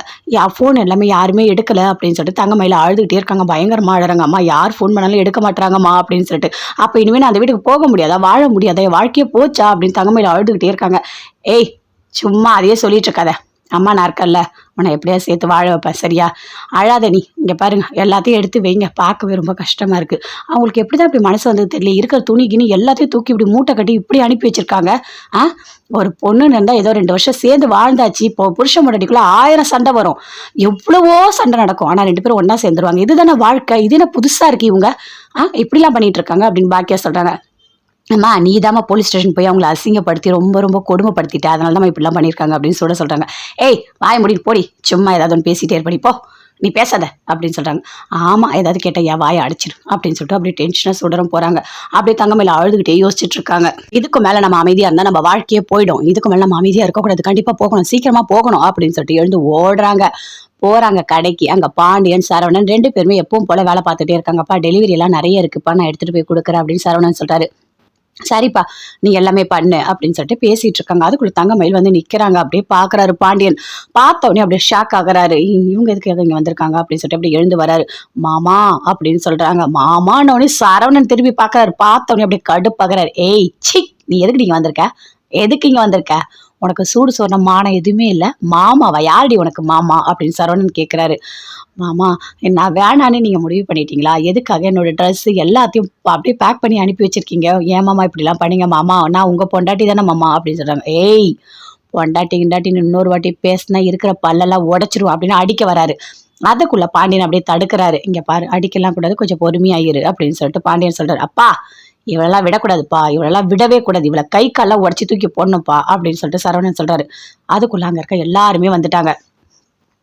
போன் எல்லாமே யாருமே எடுக்கல அப்படின்னு சொல்லிட்டு தங்கமயில அழுதுகிட்டே இருக்காங்க, பயங்கரமா அழுறாங்க. அம்மா யார் போன் பண்ணாலும் எடுக்க மாட்டாங்கம்மா அப்படின்னு சொல்லிட்டு. அப்ப இனிமே நான் அந்த வீட்டுக்கு போக முடியாதா, வாழ முடியாதா, என் வாழ்க்கையே போச்சா அப்படின்னு தங்கமயில அழுதுகிட்டே இருக்காங்க. ஏய் சும்மா அதையே சொல்லிட்டு இருக்காத, அம்மா நான் இருக்கல்ல, உன்னை எப்படியா சேர்த்து வாழ வைப்பேன் சரியா? அழாத நீ. இங்கே பாருங்க எல்லாத்தையும் எடுத்து வைங்க. பார்க்கவே ரொம்ப கஷ்டமா இருக்கு. அவங்களுக்கு எப்படிதான் இப்படி மனசு வந்தது தெரியல. இருக்கிற துணி கிணி எல்லாத்தையும் தூக்கி இப்படி மூட்டை கட்டி இப்படி அனுப்பி வச்சிருக்காங்க. ஆ ஒரு பொண்ணுன்னு இருந்தால் ஏதோ 2 வருஷம் சேர்ந்து வாழ்ந்தாச்சு. இப்போ புருஷன் பொண்டாட்டிக்குள்ள 1000 சண்டை வரும். எவ்வளவோ சண்டை நடக்கும். ஆனால் 2 பேரும் ஒன்றா சேர்ந்துருவாங்க. இதுதானே வாழ்க்கை? இது என்ன புதுசாக இருக்கு இவங்க? இப்படிலாம் பண்ணிட்டு இருக்காங்க அப்படின்னு பாக்கியா சொல்கிறாங்க. அம்மா நீ தாம்மா போலீஸ் ஸ்டேஷன் போய் அவங்கள அசிங்கப்படுத்தி ரொம்ப ரொம்ப கொடுமைப்படுத்திட்ட, அதனால தான் இப்படிலாம் பண்ணியிருக்காங்க அப்படின்னு சொல்கிறாங்க. ஏய் வாய முடிட்டு போடி, சும்மா ஏதாவது ஒன்று பேசிட்டே இருப்படி போ, நீ பேசாத அப்படின்னு சொல்கிறாங்க. ஆமாம் ஏதாவது கேட்ட என் வாயை அடிச்சிடும் அப்படின்னு சொல்லிட்டு அப்படியே டென்ஷனாக சுடரும் போகிறாங்க. அப்படியே தங்கமயில அழுதுகிட்டே யோசிச்சுட்டு இருக்காங்க. இதுக்கு மேலே நம்ம அமைதியாக இருந்தால் நம்ம வாழ்க்கையே போயிடும். இதுக்கு மேலே நம்ம அமைதியாக இருக்கக்கூடாது, கண்டிப்பாக போகணும், சீக்கிரமாக போகணும் அப்படின்னு சொல்லிட்டு எழுந்து ஓடுறாங்க. போறாங்க கடைக்கு. அங்க பாண்டியன் சரவணன் 2 பேருமே எப்பவும் போல வேலை பார்த்துட்டே இருக்காங்கப்பா. டெலிவரி எல்லாம் நிறைய இருக்குப்பா, நான் எடுத்துட்டு போய் கொடுக்குறேன் அப்படின்னு சரவணன் சொல்றாரு. சரிப்பா நீ எல்லாமே பண்ணு அப்படின்னு சொல்லிட்டு பேசிட்டு இருக்காங்க. அதுக்குள்ள தங்கமயில் வந்து நிக்கிறாங்க. அப்படியே பாக்குறாரு பாண்டியன். பார்த்த உடனே அப்படியே ஷாக் ஆகுறாரு. இவங்க எதுக்கு இங்க வந்திருக்காங்க அப்படின்னு சொல்லிட்டு அப்படியே எழுந்து வராரு. மாமா அப்படின்னு சொல்றாங்க. மாமான்னு உடனே சரவணன் திரும்பி பாக்குறாரு. பார்த்த உடனே அப்படியே கடுப்பாக்குறாரு. ஏய் சி, நீ எதுக்கு இங்க வந்திருக்க? எதுக்கு இங்க வந்திருக்க? உனக்கு சூடு சொன்ன மானம் எதுவுமே இல்லை. மாமாவா? யாரடி உனக்கு மாமா அப்படின்னு சரவணன் கேட்குறாரு. மாமா நான் வேணான்னு நீங்கள் முடிவு பண்ணிட்டீங்களா? எதுக்காக என்னோட ட்ரெஸ்ஸு எல்லாத்தையும் அப்படியே பேக் பண்ணி அனுப்பி வச்சிருக்கீங்க? ஏன் மாமா இப்படிலாம் பண்ணீங்க மாமா? நான் உங்கள் பொண்டாட்டி தானே மாமா அப்படின்னு சொல்கிறாங்க. ஏய் பொண்டாட்டி கிண்டாட்டின்னு இன்னொரு வாட்டி பேசினா இருக்கிற பல்லெல்லாம் உடச்சிரும் அப்படின்னு அடிக்க வராரு. அதுக்குள்ள பாண்டியன் அப்படியே தடுக்கிறாரு. இங்கே பாரு அடிக்கலாம் கூடாது, கொஞ்சம் பொறுமையாயிரு அப்படின்னு சொல்லிட்டு பாண்டியன் சொல்கிறார். அப்பா இவளெல்லாம் விடக்கூடாதுப்பா, இவளெல்லாம் விடவே கூடாது, இவளை கை காலெல்லாம் உடச்சி தூக்கி போடணும்ப்பா அப்படின்னு சொல்லிட்டு சரவணன் சொல்றாரு. அதுக்குள்ள அங்க இருக்க எல்லாருமே வந்துட்டாங்க.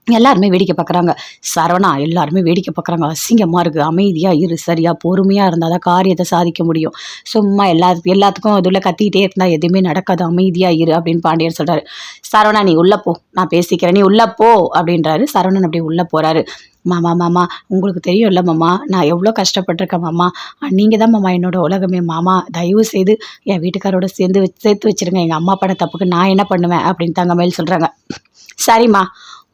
எல்லாருமே வேடிக்கை பார்க்குறாங்க. சரவணா எல்லாருமே வேடிக்கை பார்க்குறாங்க. அசிங்கமாக இருக்குது, அமைதியாக இரு சரியா, பொறுமையாக இருந்தால் தான் காரியத்தை சாதிக்க முடியும். சும்மா எல்லாத்துக்கும் அதுல கத்திக்கிட்டே இருந்தால் எதுவுமே நடக்காது, அமைதியாக இரு அப்படின்னு பாண்டியன் சொல்கிறாரு. சரவணா நீ உள்ளே போ, நான் பேசிக்கிறேன், நீ உள்ளே போ அப்படின்றாரு. சரவணன் அப்படியே உள்ளே போகிறாரு. மாமா மாமா உங்களுக்கு தெரியும்ல மாமா, நான் எவ்வளோ கஷ்டப்பட்டிருக்கேன் மாமா, நீங்கள் தான் மாமா என்னோட உலகமே மாமா, தயவு செய்து என் வீட்டுக்காரோட சேர்த்து வச்சிருங்க, எங்கள் அம்மா பண்ண தப்புக்கு நான் என்ன பண்ணுவேன் அப்படின்னு தங்கமயில் சொல்கிறாங்க. சரிம்மா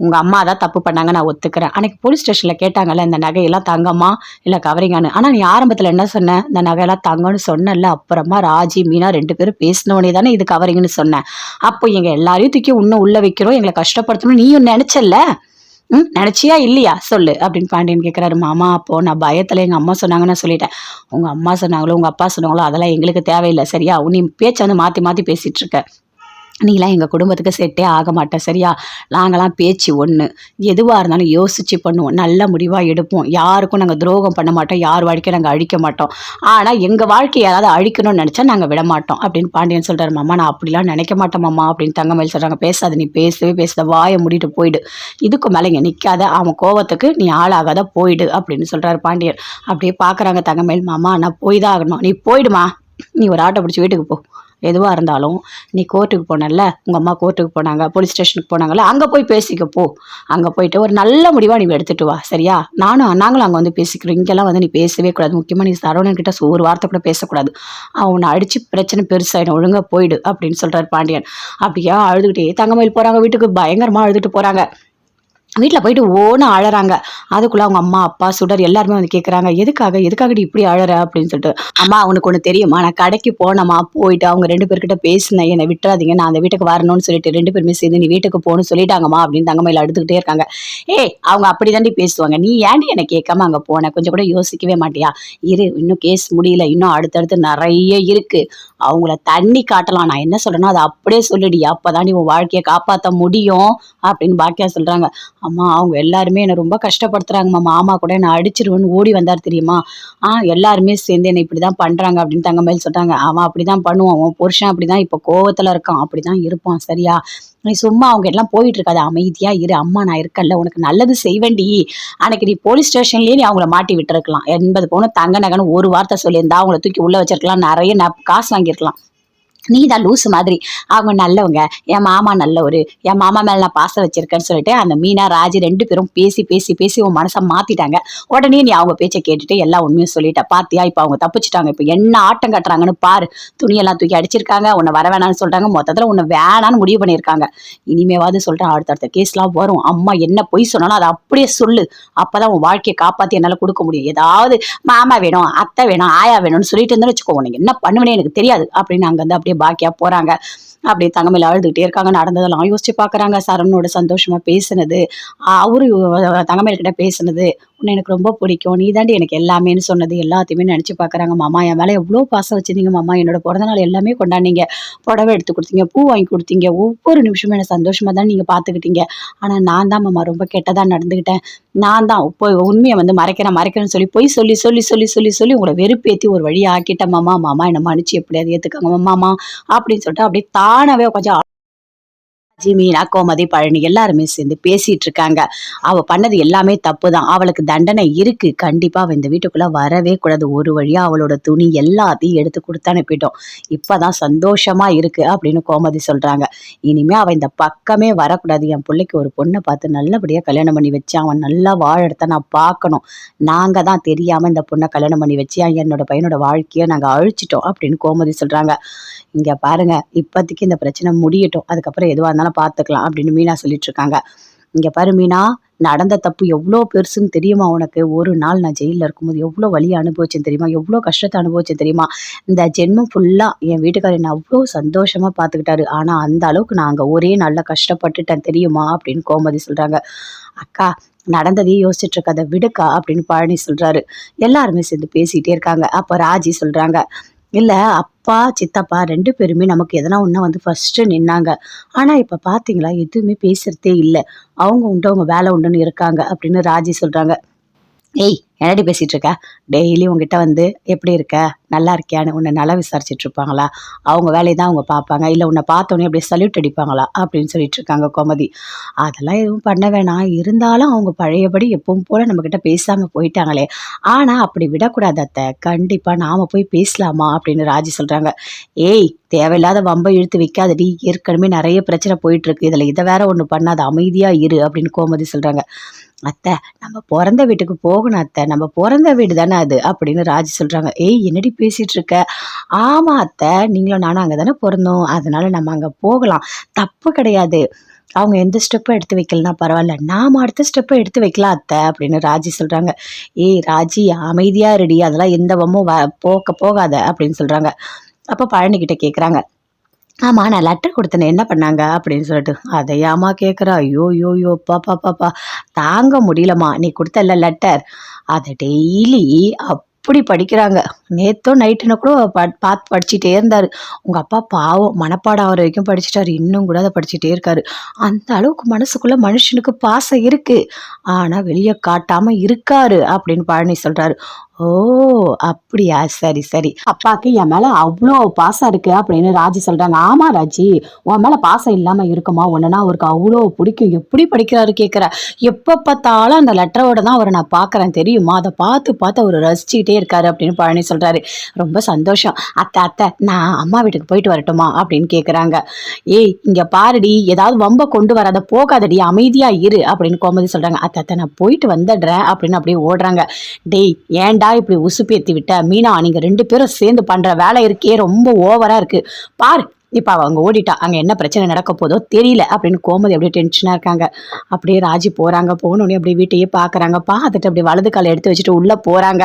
உங்கள் அம்மா தான் தப்பு பண்ணாங்க, நான் ஒத்துக்கிறேன். அன்றைக்கி போலீஸ் ஸ்டேஷனில் கேட்டாங்கல்ல இந்த நகையெல்லாம் தங்கம்மா இல்லை கவரிங்கான்னு, ஆனால் நீ ஆரம்பத்தில் என்ன சொன்ன? இந்த நகையெல்லாம் தங்கம்னு சொன்னல, அப்புறமா ராஜி மீனா 2 பேரும் பேசினோடனே தானே இது கவரிங்னு சொன்னேன். அப்போ எங்கள் எல்லாரையும் தூக்கி இன்னும் உள்ளே வைக்கிறோம், எங்களை கஷ்டப்படுத்தணும் நீயும் நினச்சல்ல, நினச்சியா இல்லையா சொல்லு அப்படின்னு பாண்டியன் கேட்குறாரு. மாமா அப்போது நான் பயத்தில் எங்கள் அம்மா சொன்னாங்கன்னு நான் சொல்லிட்டேன். உங்கள் அம்மா சொன்னாங்களோ உங்கள் அப்பா சொன்னாங்களோ அதெல்லாம் எங்களுக்கு தேவையில்லை சரியா? நீ பேச்சை வந்து மாற்றி மாற்றி பேசிகிட்டு இருக்க. நீலாம் எங்கள் குடும்பத்துக்கு செட்டே ஆக மாட்டேன் சரியா? நாங்களாம் பேச்சு ஒன்று, எதுவாக இருந்தாலும் யோசித்து பண்ணுவோம், நல்ல முடிவாக எடுப்போம், யாருக்கும் நாங்கள் துரோகம் பண்ண மாட்டோம், யார் வாழ்க்கையை நாங்கள் அழிக்க மாட்டோம். ஆனால் எங்கள் வாழ்க்கையை யாராவது அழிக்கணும்னு நினச்சா நாங்கள் விட மாட்டோம் அப்படின்னு பாண்டியன் சொல்கிறார். மாமா நான் அப்படிலாம் நினைக்க மாட்டேன் மாமா அப்படின்னு தங்கமயில் சொல்கிறாங்க. பேசாத, நீ பேசாத, வாயை மூடிட்டு போயிடு, இதுக்கு மேலே இங்கே நிற்காத, அவன் கோவத்துக்கு நீ ஆளாகாத, போயிடு அப்படின்னு சொல்கிறாரு பாண்டியன். அப்படியே பார்க்குறாங்க தங்கமயில். மாமா நான் போய் தான் ஆகணும், நீ போயிடுமா, நீ ஒரு ஆட்டோ பிடிச்சி வீட்டுக்கு போ, எதுவாக இருந்தாலும் நீ கோர்ட்டுக்கு போனல, உங்கள் அம்மா கோர்ட்டுக்கு போனாங்க, போலீஸ் ஸ்டேஷனுக்கு போனாங்கல்ல, அங்கே போய் பேசிக்க போ, அங்கே போயிட்டு ஒரு நல்ல முடிவாக நீ எடுத்துகிட்டு வா சரியா? நாங்களும் அங்கே வந்து பேசிக்கிறோம், இங்கெல்லாம் வந்து நீ பேசவே கூடாது, முக்கியமாக நீ சரவணன்கிட்ட ஒரு வார்த்தை கூட பேசக்கூடாது, அவனை அடித்து பிரச்சனை பெருசாகிடும், ஒழுங்காக போயிடு அப்படின்னு சொல்கிறார் பாண்டியன். அப்படியே அழுதுகிட்டே தங்கமயில் போகிறாங்க வீட்டுக்கு, பயங்கரமாக அழுதுட்டு போகிறாங்க. வீட்டில் போயிட்டு ஓன்னு அழறாங்க. அதுக்குள்ளே அவங்க அம்மா அப்பா சுடர் எல்லாருமே வந்து கேட்குறாங்க. எதுக்காகடி இப்படி அழற அப்படின்னு சொல்லிட்டு. அம்மா உனக்கு ஒன்று தெரியுமா, நான் கடைக்கு போனேம்மா, போயிட்டு அவங்க 2 பேர்கிட்ட பேசினேன், என்னை விட்டுறாதீங்க, நான் அந்த வீட்டுக்கு வரணும்னு சொல்லிட்டு 2 பேருமே சேர்ந்து நீ வீட்டுக்கு போகணும்னு சொல்லிட்டாங்கம்மா அப்படின்னு தங்கமயில் அழுதுகிட்டே இருக்காங்க. ஏய் அவங்க அப்படி தாண்டி பேசுவாங்க, நீ ஏன்டி என்னை கேட்காம அங்கே போனேன், கொஞ்சம் கூட யோசிக்கவே மாட்டியா? இரு இன்னும் கேஸ் முடியல, இன்னும் அடுத்தடுத்து நிறைய இருக்குது, அவங்கள தண்ணி காட்டலாம், நான் என்ன சொல்கிறேனோ அதை அப்படியே சொல்லிடி, அப்போ தான் நீ உன் வாழ்க்கையை காப்பாற்ற முடியும் அப்படின்னு பாக்கியா சொல்கிறாங்க. அம்மா அவங்க எல்லாருமே என்னை ரொம்ப கஷ்டப்படுத்துறாங்கம்மா, மாமா கூட என்னை அடிச்சிருவேன்னு ஓடி வந்தார் தெரியுமா? எல்லாருமே சேர்ந்து என்னை இப்படி தான் பண்ணுறாங்க அப்படின்னு தங்கமயில் சொல்கிறாங்க. அவன் அப்படி தான் பண்ணுவான், அவன் புருஷன் அப்படி தான் இப்போ கோவத்தில் இருக்கான், அப்படி தான் இருப்பான் சரியா? நீ சும்மா அவங்க எல்லாம் போயிட்டு இருக்காது, அமைதியாக இரு, அம்மா நான் இருக்கல, உனக்கு நல்லது செய்வேண்டி. அன்னைக்கு நீ போலீஸ் ஸ்டேஷன்லேயே நீ அவங்கள மாட்டி விட்டுருக்கலாம், 80 பவுன் தங்க நகைன்னு ஒரு வார்த்தை சொல்லியிருந்தா அவங்கள தூக்கி உள்ளே வச்சிருக்கலாம், நிறைய காசு வாங்கியிருக்கலாம். நீ தான் லூசு மாதிரி, அவங்க நல்லவங்க, என் மாமா நல்லவர், என் மாமா மேலே நான் பாசம் வச்சிருக்கேன்னு சொல்லிட்டு அந்த மீனா ராஜி 2 பேரும் பேசி பேசி பேசி உன் மனசை மாற்றிட்டாங்க. உடனே நீ அவங்க பேச்சை கேட்டுட்டு எல்லா உண்மையும் சொல்லிட்ட பாத்தியா? இப்போ அவங்க தப்பிச்சிட்டாங்க, இப்போ என்ன ஆட்டம் கட்டுறாங்கன்னு பாரு, துணியெல்லாம் தூக்கி அடிச்சிருக்காங்க, உன்னை வர வேணான்னு சொல்கிறாங்க, மொத்தத்தில் உன்னை வேணான்னு முடிவு பண்ணியிருக்காங்க. இனிமேவாது சொல்கிறேன், அடுத்தடுத்த கேஸ்லாம் வரும், அம்மா என்ன பொய் சொன்னாலும் அதை அப்படியே சொல்லு, அப்போ தான் உன் வாழ்க்கையை காப்பாற்றி என்னால் கொடுக்க முடியும். ஏதாவது மாமா வேணும், அத்தை வேணும், ஆயா வேணும்னு சொல்லிட்டு இருந்தேன்னு வச்சுக்கோ, உனக்கு என்ன பண்ணுவேனே எனக்கு தெரியாது அப்படின்னு அங்கே வந்து அப்படியே அப்படியே பாக்கியா போறாங்க. அப்படியே தங்கமயில அழுதுகிட்டே இருக்காங்க. நடந்ததெல்லாம் யோசிச்சு பார்க்குறாங்க. சரவணனோட சந்தோஷமா பேசுனது, அவரு தங்கமயில் கிட்ட பேசுனது, "உன்ன எனக்கு ரொம்ப பிடிக்கும். நீ தாண்டி எனக்கு எல்லாமேன்னு" சொன்னது எல்லாத்தையுமே நெனச்சு பார்க்குறாங்க. "மாமா என் மேல எவ்ளோ பாசம் வச்சிருந்தீங்க மாமா. என்னோட பிறந்த நாள் எல்லாமே கொண்டாடுனீங்க. புடவை எடுத்து குடுத்தீங்க, பூ வாங்கி குடுத்தீங்க. ஒவ்வொரு நிமிஷமும் என்ன சந்தோஷமா தான் நீங்க பார்த்துக்கிட்டீங்க. ஆனா நான் தான் மாமா ரொம்ப கெட்டதா நடந்துக்கிட்டேன். நான் தான் இப்போ உண்மைய வந்து மறைக்கிறேன்னு சொல்லி பொய் சொல்லி, சொல்லி, சொல்லி, சொல்லி, சொல்லி உங்கள வெறுப்பேத்தி ஒரு வழியா ஆக்கிட்டேன் மாமா. மாமா என்ன மன்னிச்சு எப்படியாவது ஏத்துக்கங்க மாமா" அப்படின்னு சொல்லிட்டு அப்படியே தானாவே கொஞ்சம் மீனா, கோமதி, பழனி எல்லாருமே சேர்ந்து பேசிட்டு இருக்காங்க. அவ பண்ணது எல்லாமே தப்புதான். அவளுக்கு தண்டனை இருக்கு. கண்டிப்பா அவ இந்த வீட்டுக்குள்ள வரவே கூடாது. ஒரு வழியா அவளோட துணி எல்லாத்தையும் எடுத்து குடுத்து அனுப்பிட்டோம். இப்பதான் சந்தோஷமா இருக்கு அப்படின்னு கோமதி சொல்றாங்க. இனிமே அவ இந்த பக்கமே வரக்கூடாது. என் புள்ளைக்கு ஒரு பொண்ண பார்த்து நல்லபடியா கல்யாணம் பண்ணி வச்சு அவன் நல்லா வாழறத நான் பார்க்கணும். நாங்க தான் தெரியாம இந்த பொண்ண கல்யாணம் பண்ணி வச்சு என்னோட பையனோட வாழ்க்கைய நாங்க அழிச்சிட்டோம் அப்படின்னு கோமதி சொல்றாங்க. இங்க பாருங்க, இப்போதைக்கு இந்த பிரச்சனை முடியட்டும். அதுக்கப்புறம் எதுவா இருந்தாலும் பார்த்துக்கலாம் அப்படின்னு மீனா சொல்லிட்டு இருக்காங்க. இங்க பாரு மீனா, நடந்த தப்பு எவ்ளோ பெருசுன்னு தெரியுமா உனக்கு? ஒரு நாள் நான் ஜெயில்ல இருக்கும்போது எவ்ளோ வலிய அனுபவிச்சேன் தெரியுமா? எவ்ளோ கஷ்டத்த அனுபவிச்சேன் தெரியுமா? இந்த ஜென்மம் ஃபுல்லா என் வீட்டுக்காரர் என்ன அவ்ளோ சந்தோஷமா பார்த்துக்கிட்டாரு. ஆனா அந்த அளவுக்கு நான் அங்க ஒரே நாள்ல கஷ்டப்பட்டுட்டேன் தெரியுமா? அப்படின்னு கோமதி சொல்றாங்க. அக்கா, நடந்ததையே யோசிச்சுட்டு இருக்காத விடுக்கா அப்படின்னு பழனி சொல்றாரு. எல்லாருமே சேர்ந்து பேசிட்டே இருக்காங்க. அப்ப ராஜி சொல்றாங்க, இல்ல அப்பா, சித்தப்பா 2 பேருமே நமக்கு எதனா ஒண்ணா வந்து ஃபர்ஸ்ட்டு நின்னாங்க. ஆனா இப்ப பார்த்தீங்களா, எதுவுமே பேசுறதே இல்ல. அவங்க உண்டு, அவங்க வேலை உண்டுன்னு இருக்காங்க அப்படின்னு ராஜி சொல்றாங்க. ஏய்! என்னடி பேசிட்டு இருக்க? டெய்லி உன்கிட்ட வந்து எப்படி இருக்க? நல்லா இருக்கியான்னு உன்ன நலம் விசாரிச்சுட்டு இருப்பாங்களா? அவங்க வேலைய தான் அவங்க பார்ப்பாங்க. இல்ல உன்ன பார்த்தோனே அப்படியே சல்யூட் அடிப்பாங்களா? அப்படின்னு சொல்லிட்டு இருக்காங்க கோமதி. அதெல்லாம் எதுவும் பண்ண வேணாம். இருந்தாலும் அவங்க பழையபடி எப்பவும் போல நம்மகிட்ட பேசாம போயிட்டாங்களே! ஆனா அப்படி விடக்கூடாது அத்த. கண்டிப்பா நாம போய் பேசலாமா? அப்படின்னு ராஜி சொல்றாங்க. ஏய்! தேவையில்லாத வம்ப இழுத்து வைக்காதடி. ஏற்கனவே நெறைய பிரச்சனை போயிட்டு இருக்கு. இதுல இத வேற ஒண்ணு பண்ணாத. அமைதியா இரு அப்படின்னு கோமதி சொல்றாங்க. அத்த, நம்ம பொறந்த வீட்டுக்கு போகணும் அத்த. நம்ம பொறந்த வீடு தானே அது அப்படின்னு ராஜி சொல்றாங்க. ஏய்! என்னடி பேசிட்டு இருக்க? ஆமா அத்த, நீங்களும் நானும் அங்க தானே பொறந்தோம். அதனால நம்ம அங்க போகலாம். தப்பு கிடையாது. அவங்க எந்த ஸ்டெப்பும் எடுத்து வைக்கலன்னா பரவாயில்ல. நாம அடுத்த ஸ்டெப்ப எடுத்து வைக்கலாம் அத்த அப்படின்னு ராஜி சொல்றாங்க. ஏய் ராஜி, அமைதியா இருடி. அதெல்லாம் எந்த வம்பும் போகாத அப்படின்னு சொல்றாங்க. அப்ப பழனி கிட்ட கேட்குறாங்க. ஆமா, நான் லெட்டர் குடுத்தேனே என்ன பண்ணாங்க? அப்படின்னு சொல்லிட்டு. அதையாம்மா கேட்குறா? ஐயோயோயோ! அப்பாப்பாப்பா! தாங்க முடியலம்மா. நீ குடுத்தல்ல லெட்டர், அத டெய்லி அப்படி படிக்கிறாங்க. நேத்தும் நைட்டுன்னு கூட பார்த்து படிச்சுட்டே இருந்தாரு. உங்க அப்பா பாவம் மனப்பாடம் ஆகுற வரைக்கும் படிச்சுட்டாரு. இன்னும் கூட அத படிச்சுட்டே இருக்காரு. அந்த அளவுக்கு மனசுக்குள்ள மனுஷனுக்கு பாசம் இருக்கு. ஆனா வெளிய காட்டாம இருக்காரு அப்படின்னு பழனி சொல்றாரு. ஓ! அப்படியா? சரி, சரி. அப்பாக்கு என் மேல அவ்ளோ பாசம் இருக்கு அப்படின்னு ராஜி சொல்றாங்க. ஆமா ராஜி, உன் மேல பாசம் இல்லாம இருக்குமா? உன்னனா அவருக்கு அவ்ளோ பிடிக்கும். எப்படி படிக்கிறாரு கேட்குற? எப்ப பார்த்தாலும் அந்த லெட்டரோட தான் அவர நான் பார்க்குறேன் தெரியுமா? அத பார்த்து பார்த்து அவரு ரசிச்சுக்கிட்டே இருக்காரு அப்படின்னு பழனி சொல்றாரு. ரொம்ப சந்தோஷம். அத்தை நான் அம்மா வீட்டுக்கு போயிட்டு வரட்டுமா? அப்படின்னு கேட்குறாங்க. ஏய்! இங்க பாருடி, ஏதாவது வம்ப கொண்டு வராத, போகாதடி, அமைதியா இரு அப்படின்னு கோமதி சொல்றாங்க. அத்தை நான் போயிட்டு வந்துடுறேன் அப்படின்னு அப்படியே ஓடுறாங்க. டேய்! ஏன்டா இப்படி உசுப்பேத்தி விட்ட? மீனா, நீங்க 2 பேரும் சேர்ந்து பண்ற வேலை இருக்கே ரொம்ப ஓவரா இருக்கு. பாரு, இப்ப அவ அங்க ஓடிட்டா. அங்க என்ன பிரச்சனை நடக்க போதோ தெரியல அப்படின்னு கோமதி அப்படியே டென்ஷனா இருக்காங்க. அப்படியே ராஜி போறாங்க. போனோடனே அப்படியே வீட்டையே பார்க்குறாங்க. பார்த்துட்டு அப்படியே வலது கால எடுத்து வச்சுட்டு உள்ள போறாங்க.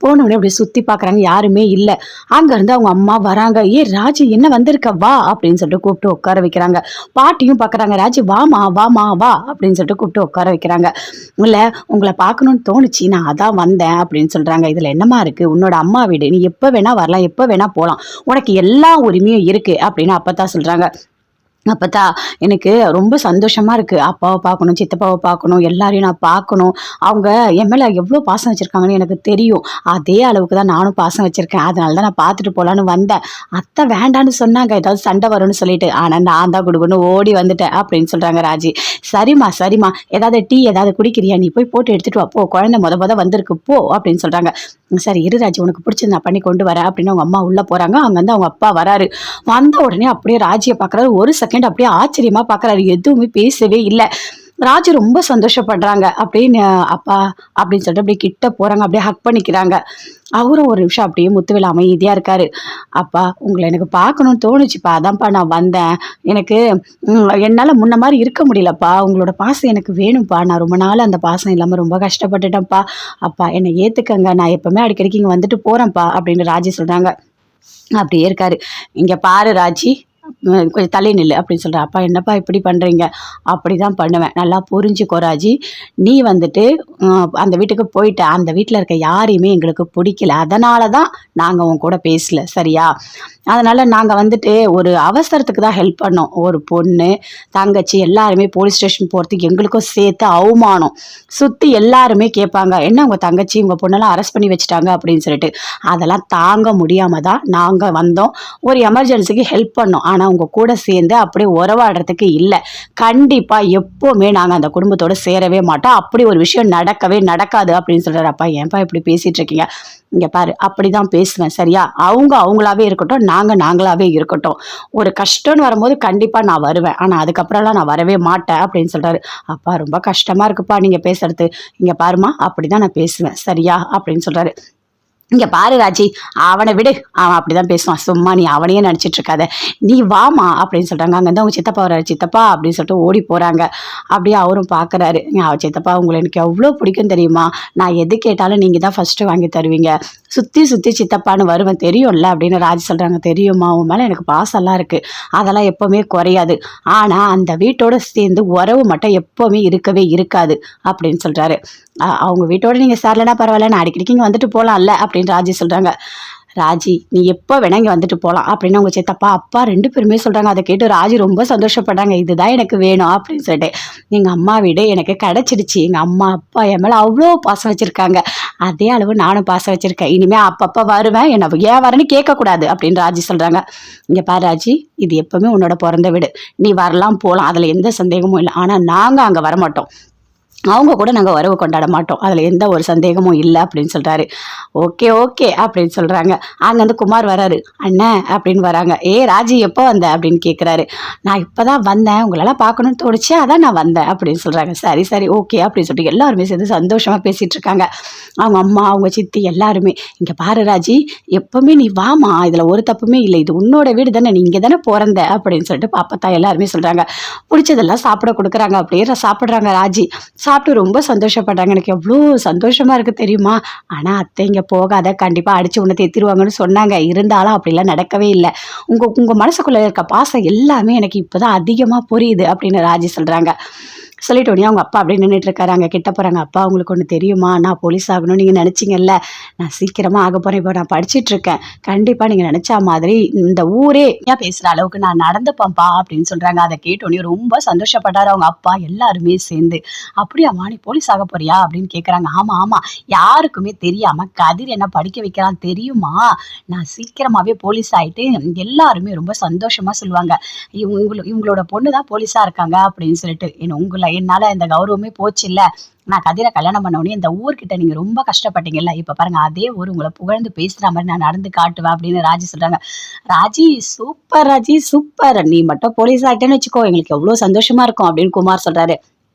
போனோடனே அப்படியே சுத்தி பார்க்குறாங்க. யாருமே இல்ல. அங்கருந்து அவங்க அம்மா வராங்க. "ஏய் ராஜி, என்ன வந்திருக்க? வா" அப்படின்னு சொல்லிட்டு கூப்பிட்டு உட்கார வைக்கிறாங்க. பாட்டியும் பார்க்குறாங்க. "ராஜி வாம்மா, வாம்மா, வா" அப்படின்னு சொல்லிட்டு கூப்பிட்டு உட்கார வைக்கிறாங்க. "இல்ல, உங்கள பார்க்கணும்னு தோணுச்சு. நான் அதான் வந்தேன்" அப்படின்னு சொல்றாங்க. "இதுல என்னம்மா இருக்கு? உன்னோட அம்மா வீடு. நீ எப்ப வேணா வரலாம், எப்ப வேணா போலாம். உனக்கு எல்லா உரிமையும் இருக்கு" அப்படின்னு அப்பத்தா சொல்றாங்க. அப்பத்தா, எனக்கு ரொம்ப சந்தோஷமா இருக்கு. அப்பாவ பார்க்கணும், சித்தப்பாவ பார்க்கணும், எல்லாரையும் நான் பார்க்கணும். அவங்க என் மேல எவ்ளோ பாசம் வச்சிருக்காங்கன்னு எனக்கு தெரியும். அதே அளவுக்கு தான் நானும் பாசம் வச்சிருக்கேன். அதனால தான் நான் பார்த்துட்டு போலான்னு வந்தேன். அத்தை வேண்டான்னு சொன்னாங்க, ஏதாவது சண்டை வரும்னு சொல்லிட்டு. ஆனா நான் தான் குடுகுடுன்னு ஓடி வந்துட்டேன் அப்படின்னு சொல்றாங்க ராஜி. சரிம்மா, சரிம்மா. ஏதாவது டீ ஏதாவது குடிக்கிறியா? நீ போய் போட்டு எடுத்துட்டு வா போ. குழந்தை மொத வந்திருக்கு போ அப்படின்னு சொல்றாங்க. சரி இரு ராஜி, உனக்கு பிடிச்சது நான் பண்ணி கொண்டு வரேன் அப்படின்னு அவங்க அம்மா உள்ள போறாங்க. அங்கருந்து அவங்க அப்பா வராரு. வந்த உடனே அப்படியே ராஜிய பார்க்குறாரு. ஒரு செகண்ட் அப்படியே ஆச்சரியமா பார்க்குறாரு. எதுவுமே பேசவே இல்ல. ராஜி ரொம்ப சந்தோஷப்படுறாங்க. அப்படின்னு அப்பா அப்படின்னு சொல்லிட்டு அப்படியே கிட்ட போறாங்க. அப்படியே ஹக் பண்ணிக்கிறாங்க. அவரும் ஒரு நிமிஷம் அப்படியே முத்துவேல் அமைதியா இருக்காரு. அப்பா, உங்களை எனக்கு பார்க்கணும்னு தோணுச்சுப்பா. அதான்ப்பா நான் வந்தேன். எனக்கு என்னால முன்ன மாரி இருக்க முடியலப்பா. உங்களோட பாசம் எனக்கு வேணும்ப்பா. நான் ரொம்ப நாள் அந்த பாசம் இல்லாம ரொம்ப கஷ்டப்பட்டுட்டேன்ப்பா. அப்பா என்னை ஏத்துக்கங்க. நான் எப்பவுமே அடிக்கடிக்கு இங்க வந்துட்டு போறேன்ப்பா அப்படின்னு ராஜி சொல்றாங்க. அப்படியே இருக்காரு. "இங்க பாரு ராஜி, கொஞ்சம் தள்ளி நில்லு" அப்படின்னு சொல்றாரு. "அப்பா என்னப்பா இப்படி பண்றீங்க?" "அப்படிதான் பண்ணுவேன். நல்லா புரிஞ்சுக்கோ ராஜி. நீ வந்துட்டு அந்த வீட்டுக்கு போயிட்ட. அந்த வீட்ல இருக்க யாரையுமே எங்களுக்கு பிடிக்கல. அதனால தான் நாங்க உன் கூட பேசல. சரியா? அதனால நாங்க வந்துட்டு ஒரு அவசரத்துக்கு தான் ஹெல்ப் பண்ணோம். ஒரு பொண்ணு, தங்கச்சி எல்லாருமே போலீஸ் ஸ்டேஷன் போறதுக்கு எங்களுக்கும் சேர்த்து அவமானம். சுத்தி எல்லாருமே கேட்பாங்க, "என்ன உங்க தங்கச்சி, உங்க பொண்ணெல்லாம் அரெஸ்ட் பண்ணி வச்சுட்டாங்க" அப்படின்னு சொல்லிட்டு. அதெல்லாம் தாங்க முடியாம தான் நாங்க வந்தோம். ஒரு எமர்ஜென்சிக்கு ஹெல்ப் பண்ணோம். ஆனா உங்க கூட சேர்ந்து அப்படியே உறவாடுறதுக்கு இல்ல. கண்டிப்பா எப்பவுமே நாங்க அந்த குடும்பத்தோட சேரவே மாட்டோம். அப்படி ஒரு விஷயம் நடக்கவே நடக்காது அப்படின்னு சொல்றாரு. "அப்பா ஏன்பா இப்படி பேசிட்டு இருக்கீங்க?" "இங்க பாரு, அப்படிதான் பேசுவேன். சரியா? அவங்க அவங்களாவே இருக்கட்டும். நாங்க நாங்களாவே இருக்கட்டும். ஒரு கஷ்டம்னு வரும்போது கண்டிப்பா நான் வருவேன். ஆனா அதுக்கப்புறம்லாம் நான் வரவே மாட்டேன்" அப்படின்னு சொல்றாரு. "அப்பா ரொம்ப கஷ்டமா இருக்குப்பா நீங்க பேசுறது." "இங்க பாரும்மா, அப்படிதான் நான் பேசுவேன். சரியா?" அப்படின்னு சொல்றாரு. "இங்க பாரு ராஜி, அவன விடு. அவன் அப்படிதான் பேசுவான். சும்மா நீ அவனையே நெனச்சிட்டு இருக்காத. நீ வாம்மா" அப்படின்னு சொல்றாங்க. அங்கருந்து அவங்க சித்தப்பா வராரு. "சித்தப்பா" அப்படின்னு சொல்லிட்டு ஓடி போறாங்க. அப்படியே அவரும் பார்க்குறாரு. "சித்தப்பா உங்கள எனக்கு எவ்ளோ பிடிக்கும் தெரியுமா? நான் எது கேட்டாலும் நீங்க தான் ஃபர்ஸ்ட்டு வாங்கி தருவீங்க. சுத்தி சுத்தி சித்தப்பான்னு வருவேன் தெரியும்ல" அப்படின்னு ராஜி சொல்றாங்க. "தெரியும்மா, உன் மேல எனக்கு பாசம்லாம் இருக்கு. அதெல்லாம் எப்பவுமே குறையாது. ஆனா அந்த வீட்டோட சேர்ந்து உறவு மட்டும் எப்பவுமே இருக்கவே இருக்காது" அப்படின்னு சொல்றாரு. அவங்க வீட்டோட நீங்க சேரலன்னா பரவாயில்ல. நான் அடிக்கடிக்கு இங்க வந்துட்டு போலாம்ல" அப்படின்னு ராஜி சொல்றாங்க. "ராஜி, நீ எப்ப வேணா இங்க வந்துட்டு போலாம்" அப்படின்னு அவங்க சித்தப்பா, அப்பா 2 பேருமே சொல்றாங்க. அத கேட்டு ராஜி ரொம்ப சந்தோஷப்படுறாங்க. இதுதான் எனக்கு வேணும் அப்படின்னு சொல்லிட்டு. எங்க அம்மா வீடு எனக்கு கிடைச்சிடுச்சு. எங்க அம்மா, அப்பா என் மேல அவ்ளோ பாசம் வச்சிருக்காங்க. அதே அளவு நானும் பாசம் வச்சிருக்கேன். இனிமே அப்பப்ப வருவேன். என்ன ஏன் வரேன்னு கேட்கக்கூடாது அப்படின்னு ராஜி சொல்றாங்க. "இங்க பாரு ராஜி, இது எப்பவுமே உன்னோட பொறந்த வீடு. நீ வரலாம், போலாம். அதுல எந்த சந்தேகமும் இல்ல. ஆனா நாங்க அங்க வரமாட்டோம். அவங்க கூட நாங்க உறவு கொண்டாட மாட்டோம். அதுல எந்த ஒரு சந்தேகமும் இல்ல" அப்படின்னு சொல்றாரு. "ஓகே, ஓகே" அப்படின்னு சொல்றாங்க. அங்கருந்து குமார் வராரு. "அண்ணே" அப்படின்னு வராங்க. ராஜி எப்போ வந்த?" அப்படின்னு கேட்குறாரு. "நான் இப்பதான் வந்தேன். உங்களெல்லாம் பார்க்கணும்னு தோணுச்சு. அதான் நான் வந்தேன்" அப்படின்னு சொல்றாங்க. "சரி, சரி, ஓகே" அப்படின்னு சொல்லிட்டு எல்லாருமே சேர்ந்து சந்தோஷமா பேசிட்டு இருக்காங்க. அவங்க அம்மா, அவங்க சித்தி எல்லாருமே, "இங்க பாரு ராஜி, எப்பவுமே நீ வாம்மா. இதுல ஒரு தப்புமே இல்ல. இது உன்னோட வீடு தானே. நீ இங்க தானே பொறந்த" அப்படின்னு சொல்லிட்டு அப்பத்தா எல்லாருமே சொல்றாங்க. புடிச்சதெல்லாம் சாப்பிட குடுக்குறாங்க. அப்படியே சாப்பிடுறாங்க ராஜி. சாப்பிட்டு ரொம்ப சந்தோஷப்படுறாங்க. "எனக்கு எவ்ளோ சந்தோஷமா இருக்கு தெரியுமா? ஆனா அத்தை இங்க போகாத. கண்டிப்பா அடிச்சு உன்ன தேத்திருவாங்கன்னு சொன்னாங்க. இருந்தாலும் அப்படிலாம் நடக்கவே இல்ல. உங்க உங்க மனசுக்குள்ள இருக்க பாசம் எல்லாமே எனக்கு இப்பதான் அதிகமா புரியுது" அப்படின்னு ராஜி சொல்றாங்க. சொல்லிட்ட உடனே அவங்க அப்பா அப்படியே நின்னுட்டு இருக்காரு. அங்க கிட்ட போறாங்க. "அப்பா உங்களுக்கு ஒண்ணு தெரியுமா? நான் போலீஸ் ஆகணும்னு நீங்க நெனச்சீங்கல்ல. நான் சீக்கிரமா ஆகப் போறேன். இப்போ நான் படிச்சுட்டு இருக்கேன். கண்டிப்பா நீங்க நெனச்சா மாதிரி இந்த ஊரே பேசுற அளவுக்கு நான் நடந்துப்பேன்ப்பா" அப்படின்னு சொல்றாங்க. அத கேட்ட உடனே ரொம்ப சந்தோஷப்பட்டாரு அவங்க அப்பா எல்லாருமே சேர்ந்து. "அப்படியாம்மா, நீ போலீஸ் ஆகப் போறியா?" அப்படின்னு கேட்கறாங்க. "ஆமா, ஆமா. யாருக்குமே தெரியாம கதிர் என்ன படிக்க வைக்கிறான் தெரியுமா? நான் சீக்கிரமாவே போலீஸ் ஆயிட்டு எல்லாருமே ரொம்ப சந்தோஷமா சொல்லுவாங்க, இவங்களோட பொண்ணு தான் போலீஸா இருக்காங்க" அப்படின்னு சொல்லிட்டு. என்னால இந்த கௌரவமே போச்சுல்ல. நான் கதிர கல்யாணம் பண்ண உடனே இந்த ஊர்கிட்ட நீங்க ரொம்ப கஷ்டப்பட்டீங்கல்ல. இப்ப பாருங்க அதே ஊர் உங்கள புகழ்ந்து பேசுற மாரி நான் நடந்து காட்டுவேன் அப்படின்னு ராஜி சொல்றாங்க. "Raji super Raji, super. நீ மட்டும் போலீஸ் ஆயிட்டேன்னு வச்சுக்கோ, எங்களுக்கு எவ்ளோ சந்தோஷமா இருக்கும்" அப்படின்னு குமார் சொல்றாரு.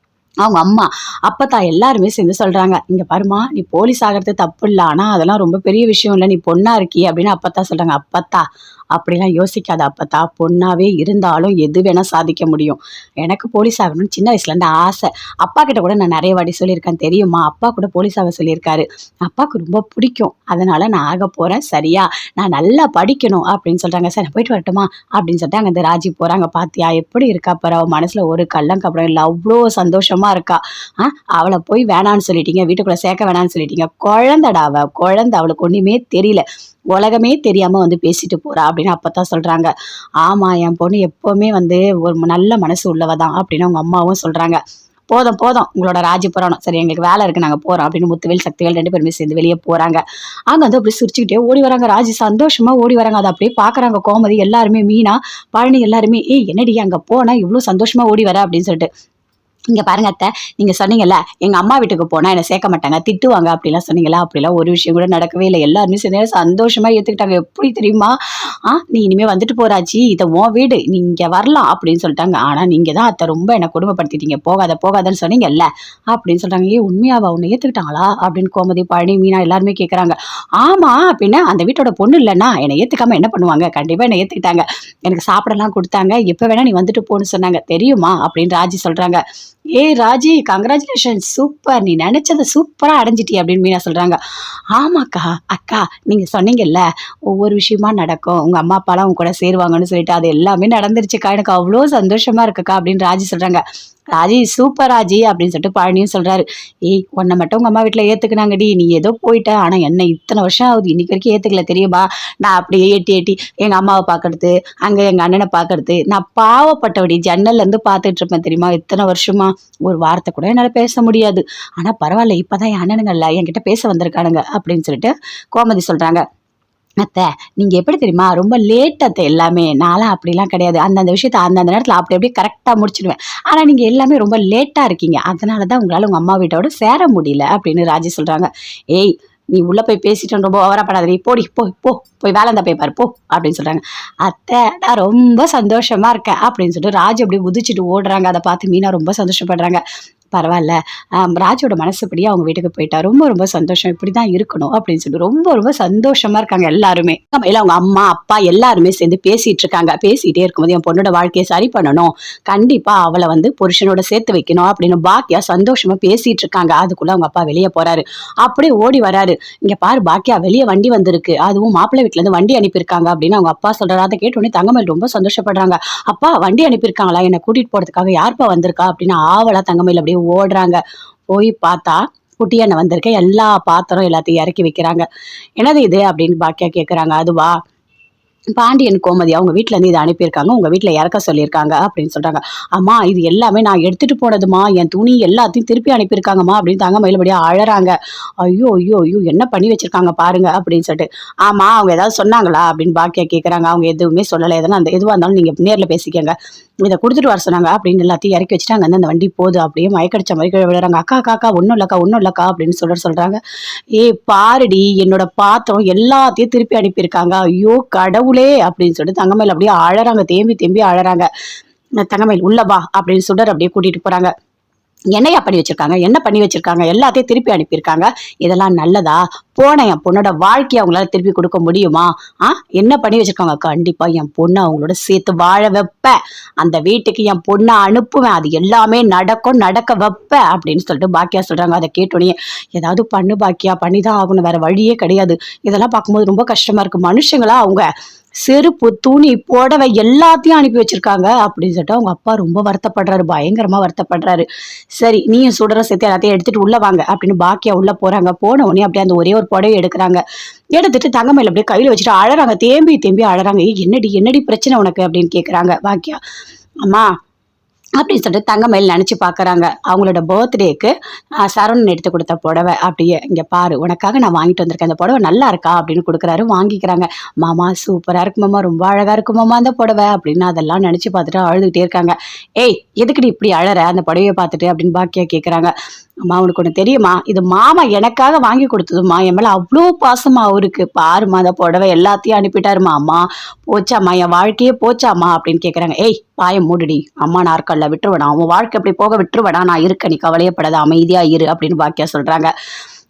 அவங்க அம்மா, அப்பத்தா எல்லாருமே சேர்ந்து சொல்றாங்க. "இங்க பாரும்மா, நீ போலீஸ் ஆகுறது தப்பில்ல. ஆனா அதெல்லாம் ரொம்ப பெரிய விஷயம் இல்ல. நீ பொண்ணா இருக்கியே" அப்படின்னு அப்பத்தா சொல்றாங்க. "அப்பத்தா, அப்படிலாம் யோசிக்காத அப்பத்தா. பொண்ணாவே இருந்தாலும் எது வேணா சாதிக்க முடியும். எனக்கு போலீஸ் ஆகணும்னு சின்ன வயசுலேருந்து ஆசை. அப்பா கிட்ட கூட நான் நெறைய வாட்டி சொல்லியிருக்கேன் தெரியுமா? அப்பா கூட போலீஸ் ஆக சொல்லியிருக்காரு. அப்பாவுக்கு ரொம்ப பிடிக்கும். அதனால நான் ஆகப் போறேன். சரியா? நான் நல்லா படிக்கணும்" அப்படின்னு சொல்றாங்க. "சரி நான் போயிட்டு வரட்டுமா?" அப்படின்னு சொல்லிட்டு அங்க இந்த ராஜி போறாங்க. பாத்தியா எப்படி இருக்கா பாரு. அவ மனசுல ஒரு கள்ளங்கபடம் இல்ல. அவ்ளோ சந்தோஷமா இருக்கா. அவள போய் வேணான்னு சொல்லிட்டீங்க. வீட்டுக்குள்ள சேர்க்க வேணான்னு சொல்லிட்டீங்க. குழந்தடா அவ. குழந்தை. அவளுக்கு ஒண்ணுமே தெரியல. உலகமே தெரியாம வந்து பேசிட்டு போறா அப்படின்னு அப்பத்தான் சொல்றாங்க. "ஆமா, என் பொண்ணு எப்பவுமே வந்து ஒரு நல்ல மனசு உள்ளவ தான்" அப்படின்னு அவங்க அம்மாவும் சொல்றாங்க. "போதும், போதும் உங்களோட ராஜி புராணம். சரி எங்களுக்கு வேலை இருக்கு. நாங்க போறோம்" அப்படின்னு முத்துவேல், சக்திவேல் 2 பேருமே சேர்ந்து வெளிய போறாங்க. அங்க வந்து அப்படியே சிரிச்சுக்கிட்டே ஓடி வராங்க. ராஜி சந்தோஷமா ஓடி வராங்க. அத அப்படியே பார்க்குறாங்க கோமதி எல்லாருமே, மீனா, பழனி எல்லாருமே. என்னடி அங்க போனா இவ்ளோ சந்தோஷமா ஓடி வர?" அப்படின்னு சொல்லிட்டு. "இங்க பாருங்க அத்தை, நீங்க சொன்னீங்கல்ல, எங்க அம்மா வீட்டுக்கு போனா என்ன சேர்க்க மாட்டாங்க, திட்டுவாங்க அப்படிலாம் சொன்னீங்கல்ல, அப்படிலாம் ஒரு விஷயம் கூட நடக்கவே இல்ல. எல்லாருமே சேர்ந்து சந்தோஷமா ஏத்துக்கிட்டாங்க. எப்படி தெரியுமா? நீ இனிமே வந்துட்டு போ ராஜி. இது உன் வீடு. நீ இங்க வரலாம்" அப்படின்னு சொல்லிட்டாங்க. "ஆனா நீங்க தான் அத்தை ரொம்ப என்ன கொடுமைப்படுத்திட்டீங்க. போகாத போகாதன்னு சொன்னீங்கல்ல" அப்படின்னு சொல்றாங்க. உண்மையாவா? உன்னை ஏத்துக்கிட்டாங்களா?" அப்படின்னு கோமதி, பழனி, மீனா எல்லாருமே கேட்கறாங்க. "ஆமா, பின்ன அந்த வீட்டோட பொண்ணு இல்லன்னா என்ன ஏத்துக்காம என்ன பண்ணுவாங்க? கண்டிப்பா என்ன ஏத்துக்கிட்டாங்க. எனக்கு சாப்பிடலாம் குடுத்தாங்க. எப்ப வேணா நீ வந்துட்டு போன்னு சொன்னாங்க. தெரியுமா?" அப்படின்னு ராஜி சொல்றாங்க. ஏய் ராஜி, கங்க்ராச்சுலேஷன், சூப்பர், நீ நினைச்சதை சூப்பரா அடைஞ்சிட்டி அப்படின்னு மீனா சொல்றாங்க. ஆமாக்கா, அக்கா நீங்க சொன்னீங்கல்ல ஒவ்வொரு விஷயமா நடக்கும், உங்க அம்மா அப்பாலாம் உங்க கூட சேருவாங்கன்னு சொல்லிட்டு அது எல்லாமே நடந்துருச்சுக்கா, எனக்கு அவ்வளோ சந்தோஷமா இருக்குக்கா அப்படின்னு ராஜி சொல்றாங்க. ராஜி சூப்பர் ராஜி அப்படின்னு சொல்லிட்டு பழனியும் சொல்றாரு. ஏய் உன்னை மட்டும் உங்க அம்மா வீட்டுல ஏத்துக்கினாங்கடி, நீ ஏதோ போயிட்ட, ஆனா என்ன இத்தனை வருஷம் ஆகுது இன்னைக்கு வரைக்கும் ஏத்துக்கல தெரியுமா? நான் அப்படியே எட்டி எட்டி எங்க அம்மாவை பாக்குறது, அங்க எங்க அண்ணனை பாக்குறது, நான் பாவப்பட்டவடி, ஜன்னல்ல இருந்து பாத்துட்டு இருப்பேன் தெரியுமா இத்தனை வருஷமா. ஒரு வார்த்தை கூட என்னால பேச முடியாது. ஆனா பரவாயில்ல, இப்பதான் என் அண்ணனுங்கள்ல என்கிட்ட பேச வந்திருக்கானுங்க அப்படின்னு சொல்லிட்டு கோமதி சொல்றாங்க. அத்தை நீங்க எப்படி தெரியுமா, ரொம்ப லேட் அத்தை, எல்லாமே நான்லாம் அப்படிலாம் கிடையாது, அந்தந்த விஷயத்த அந்தந்த நேரத்துல அப்படி அப்படியே கரெக்டா முடிச்சிடுவேன். ஆனா நீங்க எல்லாமே ரொம்ப லேட்டா இருக்கீங்க, அதனாலதான் உங்களால உங்க அம்மா வீட்டோட சேர முடியல அப்படின்னு ராஜி சொல்றாங்க. ஏய் நீ உள்ள போய் பேசிட்டு ரொம்ப ஓவரா படாத, நீ போடி, போ போ போய் வேலை இருந்தா போய் பாரு போ அப்படின்னு சொல்றாங்க. அத்தை நான் ரொம்ப சந்தோஷமா இருக்கேன் அப்படின்னு சொல்லிட்டு ராஜு அப்படியே குதிச்சுட்டு ஓடுறாங்க. அதை பார்த்து மீனா ரொம்ப சந்தோஷப்படுறாங்க. பரவாயில்ல, ராஜோட மனசுப்படியே அவங்க வீட்டுக்கு போயிட்டா, ரொம்ப ரொம்ப சந்தோஷம், இப்படிதான் இருக்கணும் அப்படின்னு சொல்லி ரொம்ப ரொம்ப சந்தோஷமா இருக்காங்க எல்லாருமே. இல்ல அவங்க அம்மா அப்பா எல்லாருமே சேர்ந்து பேசிட்டு இருக்காங்க. பேசிட்டே இருக்கும்போது என் பொண்ணோட வாழ்க்கையை சரி பண்ணணும், கண்டிப்பா அவளை வந்து புருஷனோட சேர்த்து வைக்கணும் அப்படின்னு பாக்கியா சந்தோஷமா பேசிட்டு இருக்காங்க. அதுக்குள்ள அவங்க அப்பா வெளியே போறாரு. அப்படியே ஓடி வராரு. இங்க பாரு பாக்கியா, வெளியே வண்டி வந்திருக்கு, அதுவும் மாப்பிள்ளை வீட்டுல இருந்து வண்டி அனுப்பியிருக்காங்க அப்படின்னு அவங்க அப்பா சொல்றாரு. அதை கேட்டோடனே தங்கமயில் ரொம்ப சந்தோஷப்படுறாங்க. அப்பா வண்டி அனுப்பியிருக்காங்களா, என்னை கூட்டிட்டு போறதுக்காக, யார்ப்பா வந்திருக்கா அப்படின்னு ஆவலா தங்கமயில் அப்படியே ஓடுறாங்க. போய் பார்த்தா குட்டி அண்ணன் வந்திருக்க, எல்லா பாத்திரம் எல்லாத்தையும் இறக்கி வைக்கிறாங்க. என்னது இது அப்படின்னு பாக்கியா கேக்குறாங்க. அதுவா பாண்டியன் கோமதி அவங்க வீட்டுல இருந்து இதை அனுப்பியிருக்காங்க, உங்க வீட்டுல இறக்க சொல்லியிருக்காங்க அப்படின்னு சொல்றாங்க. அம்மா இது எல்லாமே நான் எடுத்துட்டு போனதுமா, என் துணி எல்லாத்தையும் திருப்பி அனுப்பியிருக்காங்கம்மா அப்படின்னு தாங்க மயிலபடியா அழறாங்க. ஐயோ ஐயோ ஐயோ என்ன பண்ணி வச்சிருக்காங்க பாருங்க அப்படின்னு சொல்லிட்டு. ஆமா அவங்க ஏதாவது சொன்னாங்களா அப்படின்னு பாக்கியா கேக்குறாங்க. அவங்க எதுவுமே சொல்லலை, எதனா அந்த எதுவா இருந்தாலும் நீங்க நேர்ல பேசிக்கங்க, இதை கொடுத்துட்டு வர சொன்னாங்க அப்படின்னு எல்லாத்தையும் இறக்கி வச்சுட்டாங்க. அந்த வண்டி போகுது, அப்படியே மயக்கடிச்ச மாதிரி கீழே விழுறாங்க. அக்கா அக்கா ஒன்றும் இல்லக்கா அப்படின்னு சொல்றாங்க. ஏ பாருடி, என்னோட பாத்திரம் எல்லாத்தையும் திருப்பி அனுப்பியிருக்காங்க, ஐயோ கடவுளே அப்படின்னு சொல்லிட்டு தங்கமயில் அப்படியே அழறாங்க, தேம்பி தேம்பி அழறாங்க. தங்கமயில் உள்ள வா அப்படின்னு சுடர் அப்படியே கூட்டிட்டு போறாங்க. என்னையா பண்ணி வச்சிருக்காங்க, என்ன பண்ணி வச்சிருக்காங்க, எல்லாத்தையும் திருப்பி அனுப்பியிருக்காங்க, இதெல்லாம் நல்லதா? போன என் பொண்ணோட வாழ்க்கையை அவங்களால திருப்பி கொடுக்க முடியுமா? என்ன பண்ணி வச்சிருக்காங்க? கண்டிப்பா என் பொண்ணை அவங்களோட சேர்த்து வாழ வைப்பேன், அந்த வீட்டுக்கு என் பொண்ணை அனுப்புவேன், அது எல்லாமே நடக்கும், நடக்க வைப்பேன் அப்படின்னு சொல்லிட்டு பாக்கியா சொல்றாங்க. அதை கேட்டோடனே ஏதாவது பண்ணு பாக்கியா, பண்ணிதான் ஆகணும், வேற வழியே கிடையாது. இதெல்லாம் பார்க்கும்போது ரொம்ப கஷ்டமா இருக்கு. மனுஷங்களா அவங்க செருப்பு துணி புடவை எல்லாத்தையும் அனுப்பி வச்சிருக்காங்க அப்படின்னு சொல்லிட்டு அவங்க அப்பா ரொம்ப வருத்தப்படுறாரு, பயங்கரமா வருத்தப்படுறாரு. சரி நீயும் சுடற சேர்த்து எல்லாத்தையும் எடுத்துட்டு உள்ள வாங்க அப்படின்னு பாக்கியா உள்ள போறாங்க. போன உடனே அப்படியே அந்த ஒரே ஒரு புடவை எடுக்கிறாங்க. எடுத்துட்டு தங்கமயில் அப்படியே கையில வச்சுட்டு அழறாங்க, தேம்பி தேம்பி அழறாங்க. என்னடி பிரச்சனை உனக்கு அப்படின்னு கேக்குறாங்க பாக்கியா. அம்மா அப்படின்னு சொல்லிட்டு தங்கமயில் நினைச்சு பாக்குறாங்க. அவங்களோட பர்த்டேக்கு சரவணன் எடுத்து கொடுத்த புடவை, அப்படியே இங்க பாரு உனக்காக நான் வாங்கிட்டு வந்திருக்கேன், அந்த புடவை நல்லா இருக்கா அப்படின்னு கொடுக்குறாரு. வாங்கிக்கிறாங்க. மாமா சூப்பரா இருக்கு மாமா, ரொம்ப அழகா இருக்கு மாமா அந்த புடவை அப்படின்னு அதெல்லாம் நினைச்சு பார்த்துட்டு அழுதுகிட்டே இருக்காங்க. ஏய் எதுக்குடி இப்படி அழற அந்த புடவையை பார்த்துட்டு அப்படின்னு பாக்கியா கேக்குறாங்க. அம்மா உனக்கு ஒண்ணு தெரியுமா, இது மாமா எனக்காக வாங்கி கொடுத்ததுமா, என் மேல அவ்வளோ பாசமா அவருக்கு, பாருமா அந்த புடவை எல்லாத்தையும் அனுப்பிட்டாருமா. அம்மா போச்சாம்மா, என் வாழ்க்கையே போச்சாம்மா அப்படின்னு கேக்குறாங்க. ஏய் பாய மூடுடி, அம்மா நாற்கல்ல விட்டுருவேடா, உன் வாழ்க்கை அப்படி போக விட்டுருவேடா, நான் இருக்க, நீ கவலையப்படாத, அமைதியா இரு அப்படின்னு பாக்கியா சொல்றாங்க.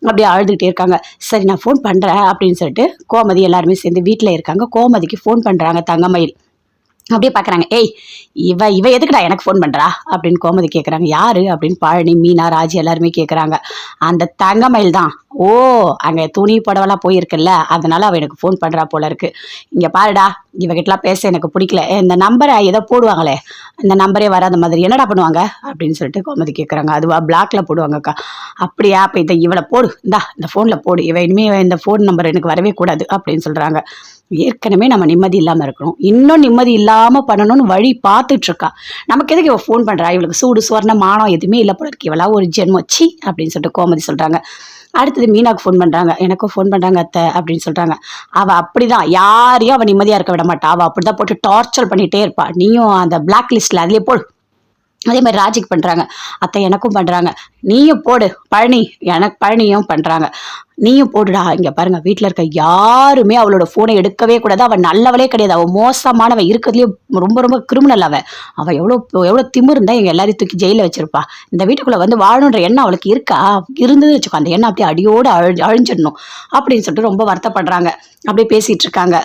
அப்படியே அழுதுகிட்டே இருக்காங்க. சரி நான் ஃபோன் பண்றேன் அப்படின்னு சொல்லிட்டு கோமதி எல்லாருமே சேர்ந்து வீட்டுல இருக்காங்க. கோமதிக்கு ஃபோன் பண்றாங்க தங்கமயில். அப்படியே பாக்குறாங்க. ஏய் இவ எதுக்குடா எனக்கு ஃபோன் பண்றா அப்படின்னு கோமதி கேக்குறாங்க. யாரு அப்படின்னு பழனி மீனா ராஜி எல்லாருமே கேக்குறாங்க. அந்த தங்கமயில் தான். ஓ அங்க துணி புடவெல்லாம் போயிருக்குல்ல, அதனால அவ எனக்கு ஃபோன் பண்றா போல இருக்கு. இங்க பாருடா, இவகிட்டலாம் பேச எனக்கு பிடிக்கல, இந்த நம்பரை ஏதோ போடுவாங்களே, இந்த நம்பரே வராத மாதிரி என்னடா பண்ணுவாங்க அப்படின்னு சொல்லிட்டு கோமதி கேட்குறாங்க. அதுவா பிளாக்ல போடுவாங்கக்கா. அப்படியா, அப்போ இதை இவளை போடு, இந்த ஃபோனில் போடு, இனிமே இந்த ஃபோன் நம்பர் எனக்கு வரவே கூடாது அப்படின்னு சொல்றாங்க. ஏற்கனவே நம்ம நிம்மதி இல்லாம இருக்கணும், இன்னும் நிம்மதி இல்லாம பண்ணணும்னு வழி பார்த்துட்டு இருக்கா. நமக்கு எதுக்கு இவ ஃபோன் பண்றா, இவளுக்கு சூடு சுவர்ண மானம் எதுவுமே இல்லை போல இருக்கு, இவளா ஒரு ஜென்மச்சி அப்படின்னு சொல்லிட்டு கோமதி சொல்றாங்க. அடுத்தது மீனாக்கு ஃபோன் பண்றாங்க. எனக்கும் ஃபோன் பண்றாங்க அத்தை அப்படின்னு சொல்றாங்க. அவ அப்படிதான், யாரையும் அவ நிம்மதியா இருக்க விட மாட்டா, அவ அப்படிதான் போட்டு டார்ச்சர் பண்ணிட்டே இருப்பா. நீயும் அந்த பிளாக் லிஸ்ட்ல அதுலயே போடு. அதே மாதிரி ராஜிக்கு பண்றாங்க. அத்தை எனக்கும் பண்றாங்க, நீயும் போடு. பழனியும் பண்றாங்க. நீயும் போடுடா. இங்க பாருங்க வீட்ல இருக்க யாருமே அவளோட ஃபோனை எடுக்கவே கூடாது. அவ நல்லவளே கிடையாது. அவ மோசமானவ. இருக்கிறதுலயே ரொம்ப ரொம்ப கிரிமினல் அவ. அவ எவ்வளோ திமிரு இருந்தா எங்க எல்லாரையும் தூக்கி ஜெயில்ல வச்சிருப்பா. இந்த வீட்டுக்குள்ள வந்து வாழணுன்ற எண்ணம் அவளுக்கு இருக்கா? இருந்ததுன்னு வச்சுக்கோ, அந்த எண்ணம் அப்படியே அடியோட அழிஞ்சிடணும் அப்படின்னு சொல்லிட்டு ரொம்ப வருத்தப்படுறாங்க. அப்படியே பேசிட்டு இருக்காங்க.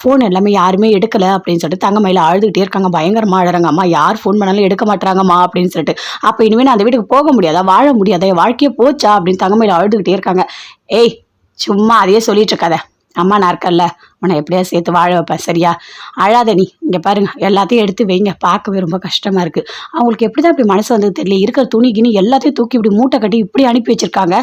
ஃபோன் எல்லாமே யாருமே எடுக்கல அப்படின்னு சொல்லிட்டு தங்கமயில அழுதுகிட்டே இருக்காங்க. பயங்கரமா அழுறாங்க. அம்மா யார் ஃபோன் பண்ணாலும் எடுக்க மாட்டாங்கம்மா அப்படின்னு சொல்லிட்டு. அப்ப இனிமே நான் அந்த வீட்டுக்கு போக முடியாதா? வாழ முடியாதா? என் வாழ்க்கையே போச்சா? அப்படின்னு தங்கமயில அழுதுகிட்டே இருக்காங்க. ஏய், சும்மா அதையே சொல்லிட்டு இருக்காத. அம்மா நான் இருக்கேன்ல, உன்னை எப்படியா சேர்த்து வாழ வைப்பேன், சரியா? அழாத நீ. இங்க பாருங்க எல்லாத்தையும் எடுத்து வைங்க. பார்க்கவே ரொம்ப கஷ்டமா இருக்கு. அவங்களுக்கு எப்படிதான் இப்படி மனசு வந்தது தெரியல. இருக்கிற துணி கிணி எல்லாத்தையும் தூக்கி இப்படி மூட்டை கட்டி இப்படி அனுப்பி வச்சிருக்காங்க.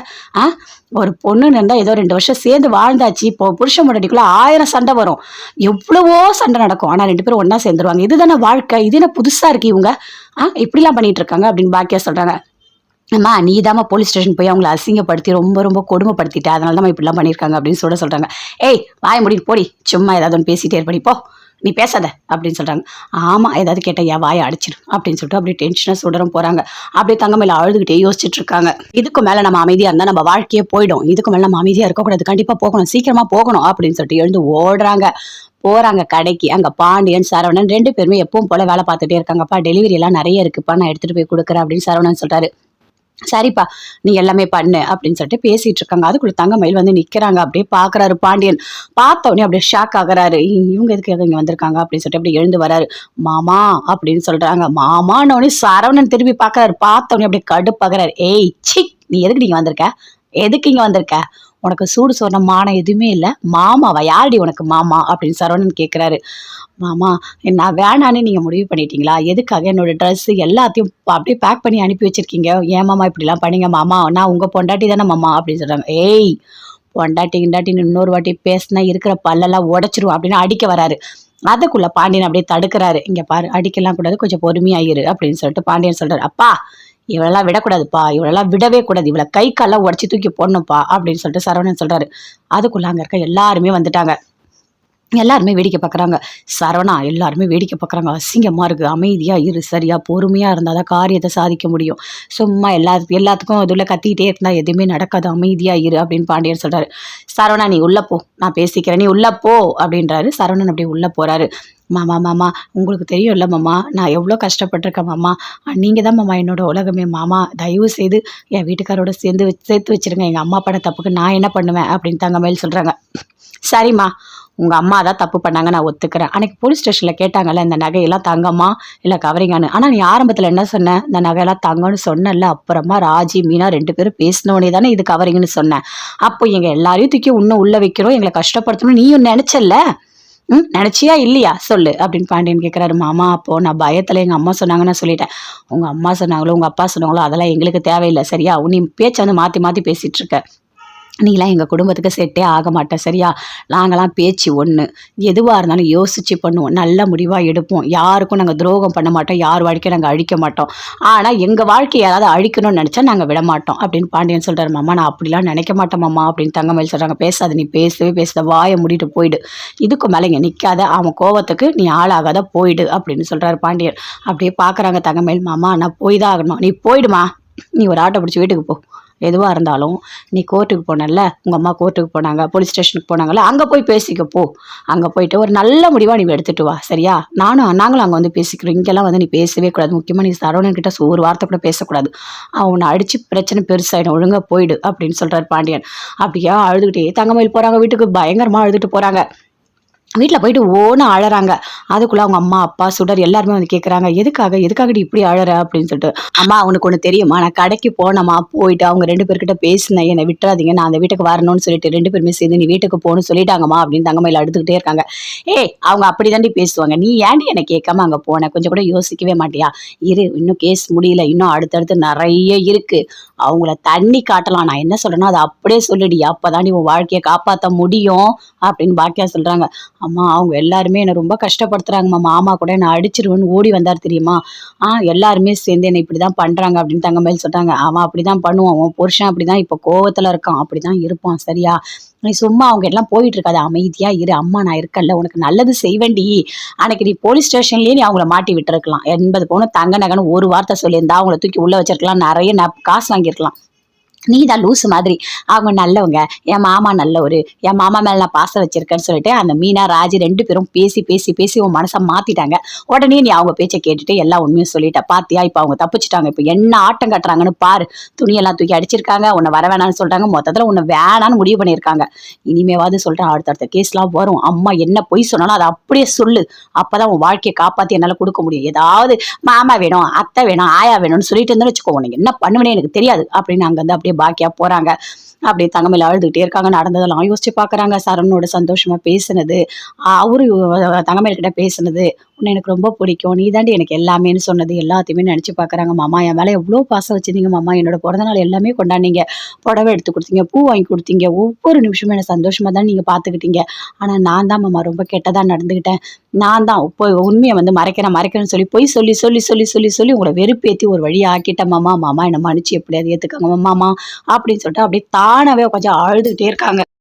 ஒரு பொண்ணுன்னு இருந்தா ஏதோ 2 வருஷம் சேர்ந்து வாழ்ந்தாச்சு. இப்போ புருஷன் முன்னாடிக்குள்ள 1000 சண்டை வரும். எவ்வளவோ சண்டை நடக்கும். ஆனா 2 பேரும் ஒன்னா சேர்ந்துருவாங்க. இதுதானே வாழ்க்கை? இது என்ன புதுசா இருக்கு இவங்க இப்படிலாம் பண்ணிட்டு இருக்காங்க அப்படின்னு பாக்கியா சொல்றாங்க. அம்மா நீ தாம்மா போலீஸ் ஸ்டேஷன் போய் அவங்கள அசிங்கப்படுத்தி ரொம்ப ரொம்ப கொடுமைப்படுத்திட்ட. அதனால தான் இப்படிலாம் பண்ணியிருக்காங்க அப்படின்னு சொல்றாங்க. ஏய் வாய முடிட்டு போடி. சும்மா ஏதாவது ஒன்று பேசிட்டே இருப்படி போ. நீ பேசாத அப்படின்னு சொல்றாங்க. ஆமா ஏதாவது கேட்ட என் வாயை அடிச்சிடும் அப்படின்னு சொல்லிட்டு அப்படியே டென்ஷனாக சுடரும் போறாங்க. அப்படியே தங்கமயில அழுதுகிட்டே யோசிச்சுட்டு இருக்காங்க. இதுக்கு மேல நம்ம அமைதியா இருந்தா நம்ம வாழ்க்கையே போயிடும். இதுக்கு மேல நம்ம அமைதியா இருக்கக்கூடாது. கண்டிப்பா போகணும், சீக்கிரமா போகணும் அப்படின்னு சொல்லிட்டு எழுந்து ஓடுறாங்க. போறாங்க கடைக்கு. அங்க பாண்டியன் சரவணன் 2 பேருமே எப்பவும் போல வேலை பார்த்துட்டே இருக்காங்கப்பா. டெலிவரி எல்லாம் நிறைய இருக்குப்பா, நான் எடுத்துட்டு போய் கொடுக்குறேன் அப்படின்னு சரவணன் சொல்றாரு. சரிப்பா நீ எல்லாமே பண்ணு அப்படின்னு சொல்லிட்டு பேசிட்டு இருக்காங்க. அதுக்குள்ள தங்கமயில் வந்து நிக்கிறாங்க. அப்படியே பாக்குறாரு பாண்டியன். பார்த்த உடனே அப்படியே ஷாக் ஆகுறாரு. இவங்க எதுக்கு இங்க வந்திருக்காங்க அப்படின்னு சொல்லிட்டு அப்படியே எழுந்து வராரு. மாமா அப்படின்னு சொல்றாங்க. மாமான்னு உடனே சரவணன் திரும்பி பாக்குறாரு. பார்த்த உடனே அப்படியே கடுப்பாக்குறாரு. ஏய் சி, நீ எதுக்கு நீங்க வந்திருக்க? எதுக்கு இங்க வந்திருக்க? உனக்கு சூடு சொன்ன மானம் எதுவுமே இல்லை. மாமாவா? யாருடி உனக்கு மாமா அப்படின்னு சரவணன் கேட்குறாரு. மாமா நான் வேணான்னு நீங்கள் முடிவு பண்ணிட்டீங்களா? எதுக்காக என்னோட ட்ரெஸ்ஸு எல்லாத்தையும் அப்படியே பேக் பண்ணி அனுப்பி வச்சிருக்கீங்க? ஏன் மாமா இப்படிலாம் பண்ணீங்க மாமா? நான் உங்கள் பொண்டாட்டி தானே மாமா அப்படின்னு சொல்கிறாங்க. ஏய் பொண்டாட்டி கிண்டாட்டின்னு இன்னொரு வாட்டி பேசினா இருக்கிற பல்லெல்லாம் உடச்சிரும் அப்படின்னு அடிக்க வராரு. அதுக்குள்ள பாண்டியன் அப்படியே தடுக்கிறாரு. இங்க பாரு அடிக்கலாம் கூடாது, கொஞ்சம் பொறுமையாயிரு அப்படின்னு சொல்லிட்டு பாண்டியன் சொல்றாரு. அப்பா இவளெல்லாம் விடக்கூடாதுப்பா, இவளெல்லாம் விடவே கூடாது, இவளை கை கால்லாம் உடச்சி தூக்கி போடணும்ப்பா அப்படின்னு சொல்லிட்டு சரவணன் சொல்றாரு. அதுக்குள்ள அங்க இருக்க எல்லாருமே வந்துட்டாங்க. எல்லாருமே வேடிக்கை பார்க்குறாங்க. சரவணா எல்லாருமே வேடிக்கை பார்க்குறாங்க. அசிங்கமா இருக்கு. அமைதியா இரு, சரியா? பொறுமையா இருந்தாதான் காரியத்தை சாதிக்க முடியும். சும்மா எல்லாத்துக்கும் இதுல கத்திக்கிட்டே இருந்தா எதுவுமே நடக்காது. அமைதியா இரு அப்படின்னு பாண்டியன் சொல்றாரு. சரவணா நீ உள்ள போ, நான் பேசிக்கிறேன், நீ உள்ள போ அப்படின்றாரு. சரவணன் அப்படியே உள்ள போறாரு. மாமா மாமா உங்களுக்கு தெரியும்ல மாமா, நான் எவ்வளோ கஷ்டப்பட்டிருக்கேன் மாமா. நீங்கள் தான் மாமா என்னோட உலகமே. மாமா தயவு செய்து என் வீட்டுக்காரோட சேர்த்து வச்சிருங்க. எங்கள் அம்மா பண்ண தப்புக்கு நான் என்ன பண்ணுவேன் அப்படின்னு தங்கமயில் சொல்கிறாங்க. சரிம்மா உங்கள் அம்மா தான் தப்பு பண்ணாங்க, நான் ஒத்துக்கிறேன். அன்றைக்கி போலீஸ் ஸ்டேஷனில் கேட்டாங்கல்ல இந்த நகையெல்லாம் தங்கம்மா இல்லை கவரிங்கான்னு. ஆனால் நீ ஆரம்பத்தில் என்ன சொன்ன? இந்த நகையெல்லாம் தங்கம்னு சொன்னல. அப்புறமா ராஜி மீனா 2 பேரும் பேசினோடனே தானே இது கவரிங்னு சொன்னேன். அப்போ எங்கள் எல்லாரையும் தூக்கி இன்னும் உள்ளே வைக்கிறோம், எங்களை கஷ்டப்படுத்தணும் நீயும் நினச்சல? நினைச்சியா இல்லையா சொல்லு அப்படின்னு பாண்டியன் கேட்குறாரு. மாமா அப்போ நான் பயத்தில் எங்கள் அம்மா சொன்னாங்கன்னு நான் சொல்லிட்டேன். உங்கள் அம்மா சொன்னாங்களோ உங்கள் அப்பா சொன்னாங்களோ அதெல்லாம் எங்களுக்கு தேவையில்லை, சரியா? நீ பேச்சை வந்து மாற்றி மாற்றி பேசிகிட்டு இருக்க. நீலாம் எங்கள் குடும்பத்துக்கு செட்டே ஆக மாட்டேன், சரியா? நாங்களாம் பேச்சு ஒன்று. எதுவாக இருந்தாலும் யோசிச்சு பண்ணுவோம், நல்ல முடிவாக எடுப்போம். யாருக்கும் நாங்கள் துரோகம் பண்ண மாட்டோம், யார் வாழ்க்கையை நாங்கள் அழிக்க மாட்டோம். ஆனால் எங்கள் வாழ்க்கையை யாராவது அழிக்கணும்னு நினச்சா நாங்கள் விட மாட்டோம் அப்படின்னு பாண்டியன் சொல்கிறார். மாமா நான் அப்படிலாம் நினைக்க மாட்டேன் மாமா அப்படின்னு தங்கமயில் சொல்கிறாங்க. பேசாத, நீ பேசாத, வாயை மூடிட்டு போயிடு. இதுக்கு மேலே இங்கே நிற்காத, அவன் கோவத்துக்கு நீ ஆளாகாத, போயிடு அப்படின்னு சொல்கிறாரு பாண்டியன். அப்படியே பார்க்குறாங்க தங்கமயில். மாமா நான் போய் தான் ஆகணும், நீ போயிடுமா, நீ ஒரு ஆட்டோ பிடிச்சி வீட்டுக்கு போ. எதுவாக இருந்தாலும் நீ கோர்ட்டுக்கு போனல, உங்கள் அம்மா கோர்ட்டுக்கு போனாங்க, போலீஸ் ஸ்டேஷனுக்கு போனாங்கல்ல, அங்கே போய் பேசிக்க போ. அங்கே போயிட்டு ஒரு நல்ல முடிவாக நீ எடுத்துகிட்டு வா, சரியா? நாங்களும் அங்கே வந்து பேசிக்கிறோம். இங்கெல்லாம் வந்து நீ பேசவே கூடாது. முக்கியமாக நீ சரவணன்கிட்ட ஒரு வார்த்தை கூட பேசக்கூடாது. அவனை அடித்து பிரச்சனை பெருசாகிடும், ஒழுங்காக போயிடு அப்படின்னு சொல்கிறார் பாண்டியன். அப்படியே அழுதுகிட்டே தங்கமயில் போகிறாங்க வீட்டுக்கு. பயங்கரமாக அழுதுட்டு போகிறாங்க. வீட்டில் போயிட்டு ஓன்னு அழறாங்க. அதுக்குள்ளே அவங்க அம்மா அப்பா சுடர் எல்லாருமே வந்து கேட்குறாங்க. எதுக்காகடி இப்படி அழற அப்படின்னு சொல்லிட்டு. அம்மா அவனுக்கு ஒன்று தெரியுமா, நான் கடைக்கு போனேம்மா, போயிட்டு அவங்க 2 பேர்கிட்ட பேசினேன், என்னை விட்டுறாதீங்க, நான் அந்த வீட்டுக்கு வரணும்னு சொல்லிட்டு 2 பேருமே சேர்ந்து நீ வீட்டுக்கு போகணும்னு சொல்லிட்டாங்கம்மா அப்படின்னு தங்கமயில் அழுதுகிட்டே இருக்காங்க. அவங்க அப்படி தாண்டி பேசுவாங்க, நீ ஏன்டி என்னை கேட்காம அங்கே போனேன், கொஞ்சம் கூட யோசிக்கவே மாட்டியா? இன்னும் கேஸ் முடியல, இன்னும் அடுத்தடுத்து நிறைய இருக்கு, அவங்கள தண்ணி காட்டலாம். நான் என்ன சொல்றேனோ அதை அப்படியே சொல்லிடி, அப்போதான் நீ உன் வாழ்க்கையை காப்பாற்ற முடியும் அப்படின்னு பாக்கியா சொல்றாங்க. அம்மா அவங்க எல்லாருமே என்னை ரொம்ப கஷ்டப்படுத்துறாங்கம்மா, மாமா கூட என்னை அடிச்சிருவேன்னு ஓடி வந்தார் தெரியுமா? எல்லாருமே சேர்ந்து என்னை இப்படிதான் பண்றாங்க அப்படின்னு தங்கமயில் சொல்றாங்க. அவன் அப்படிதான் பண்ணுவான், உன் புருஷன் அப்படிதான் இப்போ கோவத்துல இருக்கான், அப்படிதான் இருப்பான், சரியா? நீ சும்மா அவங்க எல்லாம் போயிட்டு இருக்காது, அமைதியா இரு. அம்மா நான் இருக்கல, உனக்கு நல்லது செய்வேண்டி. அன்னைக்கு நீ போலீஸ் ஸ்டேஷன்லயே நீ அவங்கள மாட்டி விட்டுருக்கலாம். 80 பவுன் தங்க நகைன்னு ஒரு வார்த்தை சொல்லியிருந்தா அவங்கள தூக்கி உள்ள வச்சிருக்கலாம், நிறைய காசு வாங்கியிருக்கலாம். நீ தான் லூசு மாதிரி. அவங்க நல்லவங்க. என் மாமா நல்லவரு. என் மாமா மேல நான் பாசம் வச்சிருக்கேன்னு சொல்லிட்டு, அந்த மீனா, ராஜி 2 பேரும் பேசி, பேசி, பேசி உன் மனச மாத்திட்டாங்க. உடனே நீ அவங்க பேச்ச கேட்டுட்டு எல்லா உண்மையும் சொல்லிட்ட. பாத்தியா, இப்ப அவங்க தப்பிச்சுட்டாங்க. இப்ப என்ன ஆட்டம் கட்டுறாங்கன்னு பாரு. துணியெல்லாம் தூக்கி அடிச்சிருக்காங்க. உன்ன வர வேணாம்னு சொல்றாங்க. மொத்தத்துல உன்ன வேணான்னு முடிவு பண்ணியிருக்காங்க. இனிமேவாது சொல்றேன், அடுத்தடுத்த கேஸ்லாம் வரும். அம்மா என்ன பொய் சொன்னாலும் அத அப்படியே சொல்லு. அப்பதான் உன் வாழ்க்கைய காப்பாத்தி என்னால குடுக்க முடியும். ஏதாவது மாமா வேணும், அத்தை வேணும், ஆயா வேணும்னு சொல்லிட்டு இருந்தேன்னு வச்சுக்கோ, உனக்கு என்ன பண்ணுவேனே எனக்கு தெரியாது அப்படின்னு அங்கிருந்து அப்படியே பாக்கியா போறாங்க. அப்படியே தங்கமேல அழுதுகிட்டே இருக்காங்க. நடந்ததெல்லாம் யோசிச்சு பாக்குறாங்க. சரவணோட சந்தோஷமா பேசுனது, அவரு தங்கமேல் கிட்ட பேசுனது, உன்னை எனக்கு ரொம்ப பிடிக்கும், நீ தாண்டி எனக்கு எல்லாமேன்னு சொன்னது எல்லாத்தையுமே நினைச்சு பாக்குறாங்க. மாமா என் மேல எவ்வளவு பாசம் வச்சிருந்தீங்க மாமா, என்னோட பிறந்த நாள் எல்லாமே கொண்டாடினீங்க, புடவை எடுத்து கொடுத்தீங்க, பூ வாங்கி கொடுத்தீங்க, ஒவ்வொரு நிமிஷமும் என்ன சந்தோஷமா தான் நீங்க பாத்துக்கிட்டீங்க. ஆனா நான் தான் மாமா ரொம்ப கெட்டதா நடந்துகிட்டேன். நான் தான் இப்போ உண்மையை வந்து மறைக்கிறேன்னு சொல்லி பொய் சொல்லி சொல்லி சொல்லி சொல்லி சொல்லி உங்களை வெறுப்பேத்தி ஒரு வழி ஆக்கிட்டேன் மாமா. மாமா என்ன மன்னிச்சு எப்படியாவது ஏத்துக்கங்க மாமா அப்படின்னு சொல்லிட்டு அப்படியே தானாவே கொஞ்சம் அழுதுகிட்டே இருக்காங்க.